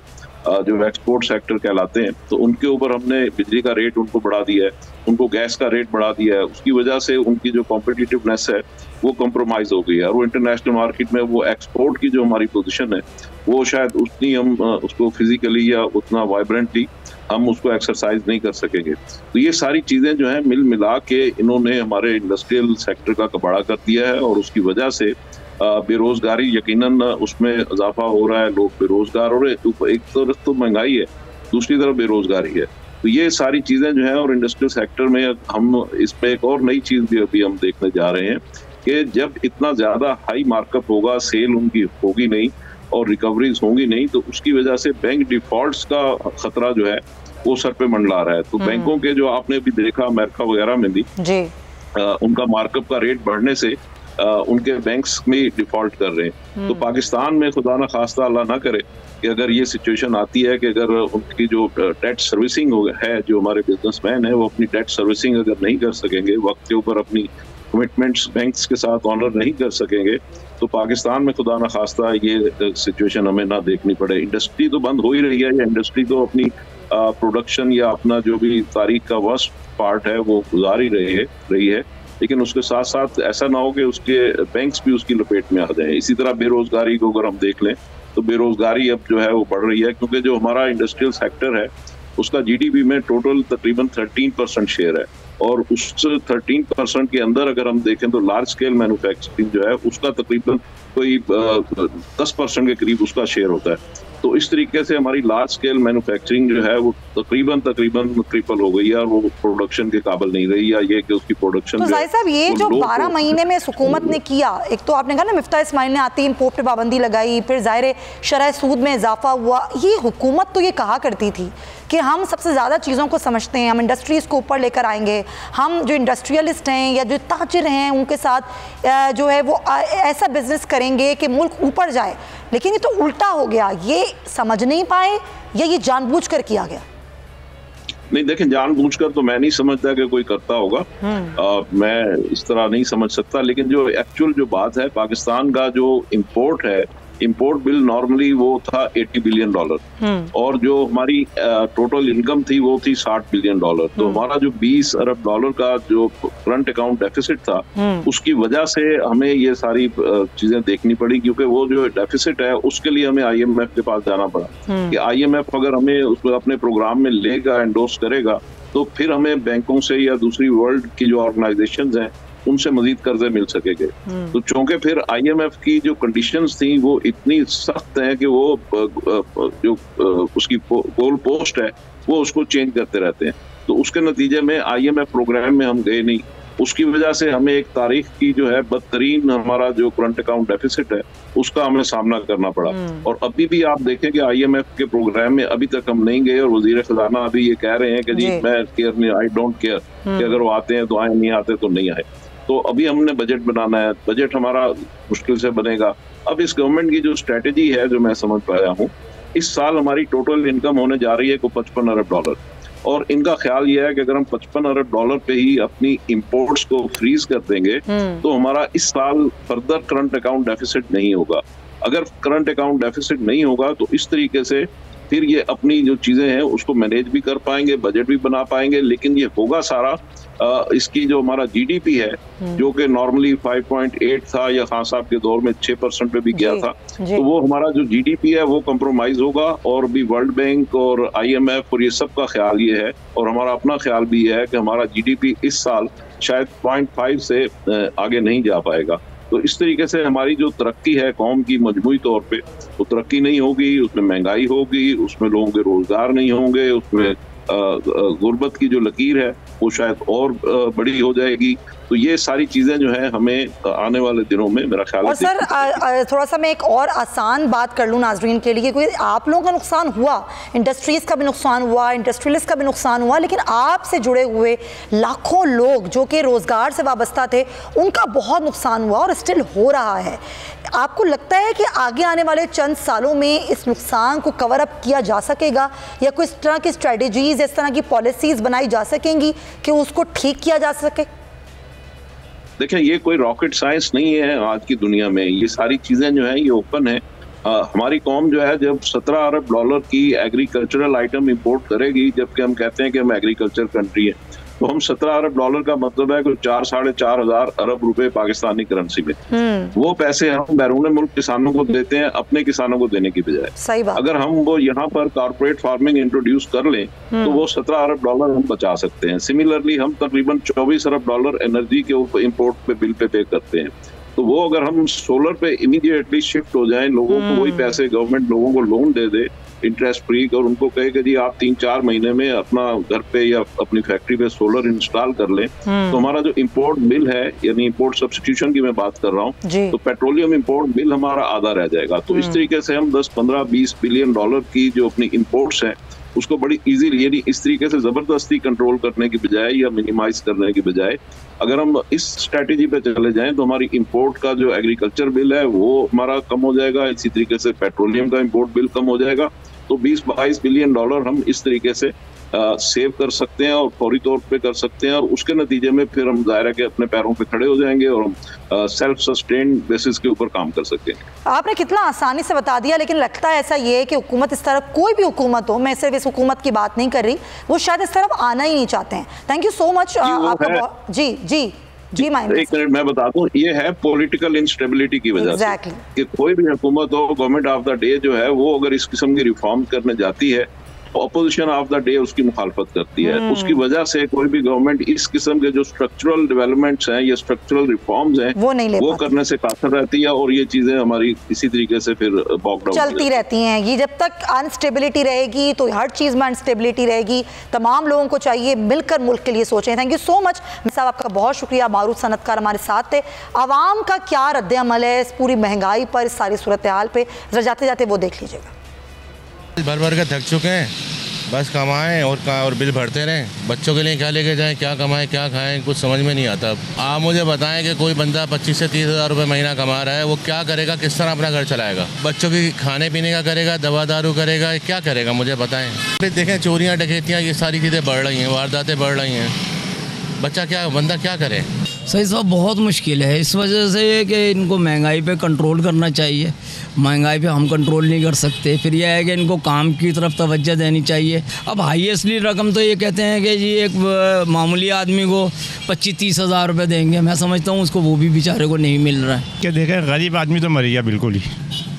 जो एक्सपोर्ट सेक्टर कहलाते हैं तो उनके ऊपर हमने बिजली का रेट उनको बढ़ा दिया है, उनको गैस का रेट बढ़ा दिया है। उसकी वजह से उनकी जो कॉम्पिटिटिवनेस है वो कॉम्प्रोमाइज हो गई है और वो इंटरनेशनल मार्केट में वो एक्सपोर्ट की जो हमारी पोजीशन है वो शायद उतनी हम उसको फिजिकली या उतना वाइब्रेंटली हम उसको एक्सरसाइज नहीं कर सकेंगे। तो ये सारी चीज़ें जो है मिला के इन्होंने हमारे इंडस्ट्रियल सेक्टर का कबाड़ा कर दिया है और उसकी वजह से बेरोजगारी यकीनन उसमें इजाफा हो रहा है, लोग बेरोजगार हो रहे हैं। एक तरफ तो महंगाई है, दूसरी तरफ बेरोजगारी है। तो ये सारी चीज़ें जो हैं और इंडस्ट्रियल सेक्टर में हम इसमें एक और नई चीज़ भी अभी हम देखने जा रहे हैं कि जब इतना ज़्यादा हाई मार्कअप होगा, सेल उनकी होगी नहीं और रिकवरीज होंगी नहीं तो उसकी वजह से बैंक डिफॉल्ट्स का खतरा जो है वो सर पे मंडला रहा है। तो बैंकों के जो आपने भी देखा अमेरिका वगैरह में भी उनका मार्कअप का रेट बढ़ने से उनके बैंक्स में डिफॉल्ट कर रहे हैं। तो पाकिस्तान में खुदा ना खास्ता अल्लाह ना करे कि अगर ये सिचुएशन आती है कि अगर उनकी जो डेट सर्विसिंग है, जो हमारे बिजनेसमैन है वो अपनी डेट सर्विसिंग अगर नहीं कर सकेंगे, वक्त के ऊपर अपनी कमिटमेंट्स बैंक्स के साथ ऑनर नहीं कर सकेंगे तो पाकिस्तान में खुदा ना खास्ता ये सिचुएशन हमें ना देखनी पड़े। इंडस्ट्री तो बंद हो ही रही है, या इंडस्ट्री तो अपनी प्रोडक्शन या अपना जो भी तारीख का वर्स्ट पार्ट है वो गुजार ही रही है, लेकिन उसके साथ साथ ऐसा ना हो कि उसके बैंक्स भी उसकी लपेट में आ जाए। इसी तरह बेरोजगारी को अगर हम देख लें तो बेरोजगारी अब जो है वो बढ़ रही है, क्योंकि जो हमारा इंडस्ट्रियल सेक्टर है उसका जीडीपी में टोटल तकरीबन 13% शेयर है, और उस 13% के अंदर अगर हम देखें तो लार्ज स्केल मैन्युफैक्चरिंग जो है उसका तकरीबन कोई 10% के करीब उसका शेयर होता है। तो इस तरीके से हमारी लार्ज स्केल मैन्युफैक्चरिंग जो है वो तकरीबन ट्रिपल हो गई है, और वो प्रोडक्शन के काबिल नहीं रही, या ये कि उसकी प्रोडक्शन। तो जाहिर साहब ये जो 12 महीने में हुकूमत ने किया, एक तो आपने कहा ना मिफ्ता इस्माइल ने आती इंपोर्ट पे पाबंदी लगाई, फिर ज़ाहिर शरह सूद में इजाफा हुआ। ये हुकूमत तो ये कहा करती थी कि हम सबसे ज़्यादा चीज़ों को समझते हैं, हम इंडस्ट्रीज़ को ऊपर लेकर आएंगे, हम जो इंडस्ट्रियलिस्ट हैं या जो ताजिर हैं उनके साथ जो है वो ऐसा बिजनेस करेंगे कि मुल्क ऊपर जाए। लेकिन ये तो उल्टा हो गया, ये समझ नहीं पाए या ये जानबूझकर किया गया? नहीं, देखें, जानबूझकर तो मैं नहीं समझता कि कोई करता होगा, मैं इस तरह नहीं समझ सकता। लेकिन जो एक्चुअल जो बात है, पाकिस्तान का जो इम्पोर्ट है, इम्पोर्ट बिल नॉर्मली वो था $80 बिलियन, और जो हमारी टोटल इनकम थी वो थी $60 बिलियन। तो हमारा जो $20 अरब का जो करंट अकाउंट डेफिसिट था, उसकी वजह से हमें ये सारी चीजें देखनी पड़ी, क्योंकि वो जो डेफिसिट है उसके लिए हमें IMF के पास जाना पड़ा कि IMF अगर हमें उसको अपने प्रोग्राम में लेगा, एंडोर्स करेगा, तो फिर हमें बैंकों से या दूसरी वर्ल्ड की जो ऑर्गेनाइजेशंस हैं उनसे मजीद कर्जे मिल सकेंगे। तो चूंकि फिर IMF की जो कंडीशंस थी वो इतनी सख्त हैं कि वो जो उसकी गोल पोस्ट है वो उसको चेंज करते रहते हैं। तो उसके नतीजे में IMF प्रोग्राम में हम गए नहीं, उसकी वजह से हमें एक तारीख की जो है बदतरीन हमारा जो करंट अकाउंट डेफिसिट है उसका हमें सामना करना पड़ा। और अभी भी आप देखें कि IMF के प्रोग्राम में अभी तक हम नहीं गए, और वजीर खजाना अभी ये कह रहे हैं कि जी मैं केयर नहीं, आई डोंट केयर, कि अगर वो आते हैं तो आए, नहीं आते तो नहीं आए। तो अभी हमने बजट बनाना है, बजट हमारा मुश्किल से बनेगा। अब इस गवर्नमेंट की जो स्ट्रेटेजी है, जो मैं समझ पाया हूँ, इस साल हमारी टोटल इनकम होने जा रही है को $55 अरब, और इनका ख्याल ये है कि अगर हम $55 अरब पे ही अपनी इंपोर्ट्स को फ्रीज कर देंगे तो हमारा इस साल फर्दर करंट अकाउंट डेफिसिट नहीं होगा। अगर करंट अकाउंट डेफिसिट नहीं होगा तो इस तरीके से फिर ये अपनी जो चीजें हैं उसको मैनेज भी कर पाएंगे, बजट भी बना पाएंगे। लेकिन ये होगा सारा इसकी जो हमारा GDP है जो कि नॉर्मली 5.8 था, या खान साहब के दौर में 6% पे भी गया था, तो वो हमारा जो GDP है वो कंप्रोमाइज होगा। और भी वर्ल्ड बैंक और IMF और ये सब का ख्याल ये है, और हमारा अपना ख्याल भी है कि हमारा GDP इस साल शायद 0.5 से आगे नहीं जा पाएगा। तो इस तरीके से हमारी जो तरक्की है कौम की मजमूई तौर पे, वो तरक्की नहीं होगी, उसमें महंगाई होगी, उसमें लोगों के रोजगार नहीं होंगे, उसमें गुर्बत की जो लकीर है वो शायद और बड़ी हो जाएगी। तो ये सारी चीज़ें जो है हमें आने वाले दिनों में मेरा ख्याल है। और सर थोड़ा सा मैं एक और आसान बात कर लूँ नाजरीन के लिए, कोई आप लोगों का नुकसान हुआ, इंडस्ट्रीज़ का भी नुकसान हुआ, इंडस्ट्रियलिस्ट का भी नुकसान हुआ, लेकिन आपसे जुड़े हुए लाखों लोग जो कि रोज़गार से वाबस्ता थे उनका बहुत नुकसान हुआ और स्टिल हो रहा है। आपको लगता है कि आगे आने वाले चंद सालों में इस नुकसान को कवर अप किया जा सकेगा, या कोई इस तरह की स्ट्रेटजीज, इस तरह की पॉलिसीज़ बनाई जा सकेंगी कि उसको ठीक किया जा सके? देखिए, ये कोई रॉकेट साइंस नहीं है आज की दुनिया में, ये सारी चीज़ें जो है ये ओपन है। हमारी कौम जो है जब $17 अरब की एग्रीकल्चरल आइटम इंपोर्ट करेगी, जबकि हम कहते हैं कि हम एग्रीकल्चर कंट्री है, तो हम $17 अरब का मतलब है कि 4-4.5 हज़ार अरब रुपए पाकिस्तानी करेंसी में, वो पैसे हम बैरून मुल्क किसानों को देते हैं अपने किसानों को देने की बजाय। सही बात। अगर हम वो यहाँ पर कॉर्पोरेट फार्मिंग इंट्रोड्यूस कर लें तो वो $17 अरब हम बचा सकते हैं। सिमिलरली हम तकरीबन $24 अरब एनर्जी के ऊपर इम्पोर्ट पे बिल पे करते हैं, तो वो अगर हम सोलर पे इमीडिएटली शिफ्ट हो जाएं, लोगों को वही पैसे गवर्नमेंट लोगों को लोन दे दे इंटरेस्ट फ्री, और उनको कहे कि जी आप 3-4 महीने में अपना घर पे या अपनी फैक्ट्री पे सोलर इंस्टॉल कर लें, तो हमारा जो इंपोर्ट बिल है, यानी इंपोर्ट सब्स्टिट्यूशन की मैं बात कर रहा हूँ, तो पेट्रोलियम इंपोर्ट बिल हमारा आधा रह जाएगा। तो इस तरीके से हम 10-15-20 बिलियन डॉलर की जो अपनी इंपोर्ट्स हैं उसको बड़ी इजीली, यानी इस तरीके से जबरदस्ती कंट्रोल करने की बजाय या मिनिमाइज करने की बजाय अगर हम इस स्ट्रेटेजी पे चले जाएं तो हमारी इंपोर्ट का जो एग्रीकल्चर बिल है वो हमारा कम हो जाएगा, इसी तरीके से पेट्रोलियम का इंपोर्ट बिल कम हो जाएगा, तो 20-22 बिलियन डॉलर हम इस तरीके से सेव कर सकते हैं और फौरी तौर पे कर सकते हैं, और उसके नतीजे में फिर हम दायरा के अपने पैरों पे खड़े हो जाएंगे और हम सेल्फ सस्टेन बेसिस के ऊपर काम कर सकेंगे। आपने कितना आसानी से बता दिया, लेकिन लगता है ऐसा ये है कि हुकूमत इस तरफ, कोई भी हुकूमत हो, मैं सिर्फ इस हुकूमत की बात नहीं कर रही, वो शायद इस तरफ आना ही नहीं चाहते हैं। थैंक यू सो मच आपका। जी जी जी, एक मिनट मैं बता दूं, ये है पॉलिटिकल इंस्टेबिलिटी की वजह से कि कोई भी हुकूमत हो, गवर्नमेंट ऑफ द डे जो है वो अगर इस किस्म की रिफॉर्म करने जाती है, ऑपोजिशन ऑफ द डे उसकी मुखालफत करती है। उसकी वजह से कोई भी गवर्नमेंट इस किस्म के जो स्ट्रक्चरल डेवलपमेंट्स हैं या स्ट्रक्चरल रिफॉर्म्स हैं वो करने से कासर रहती है, और ये चीजें हमारी इसी तरीके से फिर बॉकडाउन चलती रहती हैं। ये जब तक अनस्टेबिलिटी रहेगी तो हर चीज़ में अनस्टेबिलिटी रहेगी। तमाम लोगों को चाहिए मिलकर मुल्क के लिए सोचें। थैंक यू सो मच साहब, आपका बहुत शुक्रिया। मारूफ सनतकार हमारे साथ थे। आवाम का क्या रद्द-ए-अमल है इस पूरी महंगाई पर, इस सारी सूरत हाल पे, जरा जाते जाते वो देख लीजिएगा। भर भर के थक चुके हैं, बस कमाएं और बिल भरते रहें। बच्चों के लिए क्या लेके जाएं, क्या कमाएं, क्या खाएं, कुछ समझ में नहीं आता। आप मुझे बताएं कि कोई बंदा 25 से 30 हज़ार रुपये महीना कमा रहा है, वो क्या करेगा, किस तरह अपना घर चलाएगा? बच्चों की खाने पीने का करेगा, दवा दारू करेगा, क्या करेगा, मुझे बताएं। फिर देखें चोरियाँ डकैतियाँ ये सारी चीज़ें बढ़ रही हैं, वारदातें बढ़ रही हैं, बंदा क्या करे? सही साहब बहुत मुश्किल है इस वजह से कि इनको महंगाई पे कंट्रोल करना चाहिए। महंगाई पे हम कंट्रोल नहीं कर सकते। फिर यह है कि इनको काम की तरफ तवज्जो देनी चाहिए। अब हाईएस्टली रकम तो ये कहते हैं कि जी एक मामूली आदमी को 25-30 हज़ार रुपये देंगे। मैं समझता हूँ उसको वो भी बेचारे को नहीं मिल रहा है। कि देखें गरीब आदमी तो मर गया बिल्कुल ही,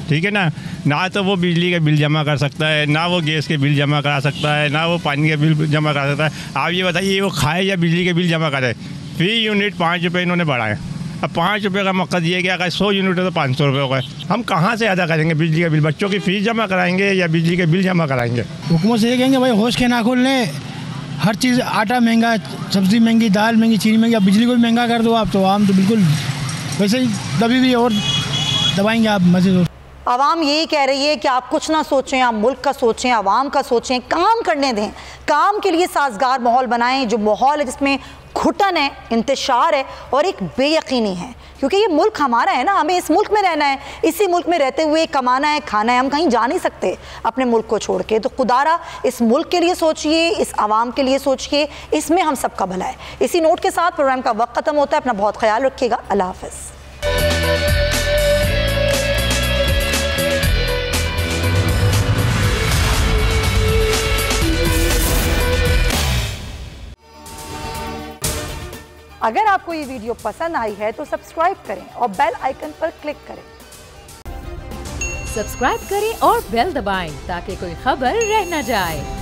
ठीक है ना तो वो बिजली के बिल जमा कर सकता है, ना वो गैस के बिल जमा करा सकता है, ना वो पानी के बिल जमा करा सकता है। आप ये बताइए वो खाए या बिजली के बिल जमा करे? फी यूनिट 5 रुपये इन्होंने बढ़ाए। अब 5 रुपये का मकसद ये कि अगर 100 यूनिट है तो 500 रुपये हो गए। हम कहाँ से अदा करेंगे बिजली का बिल? बच्चों की फ़ीस जमा कराएंगे या बिजली के बिल जमा कराएंगे? हुकूमत से ये कहेंगे भाई होश के नाखुन लें, हर चीज़, आटा महंगा, सब्ज़ी महंगी, दाल महंगी, चीनी महंगी, बिजली को भी महंगा कर दो आप, तो आम तो बिल्कुल वैसे ही दबी भी और दबाएंगे आप मज़े। आवाम यही कह रही है कि आप कुछ ना सोचें, आप मुल्क का सोचें, आवाम का सोचें, काम करने दें, काम के लिए साजगार माहौल बनाएं। जो माहौल है जिसमें घुटन है, इंतशार है और एक बेयकीनी है, क्योंकि ये मुल्क हमारा है ना, हमें इस मुल्क में रहना है, इसी मुल्क में रहते हुए कमाना है, खाना है, हम कहीं जा नहीं सकते अपने मुल्क को छोड़ के। तो खुदारा इस मुल्क के लिए सोचिए, इस आवाम के लिए सोचिए, इसमें हम सबका भला है। इसी नोट के साथ प्रोग्राम का वक्त ख़त्म होता है। अपना बहुत ख्याल रखिएगा। अल्लाह हाफ़िज़। अगर आपको ये वीडियो पसंद आई है तो सब्सक्राइब करें और बेल आइकन पर क्लिक करें। सब्सक्राइब करें और बेल दबाएं ताकि कोई खबर रह न जाए।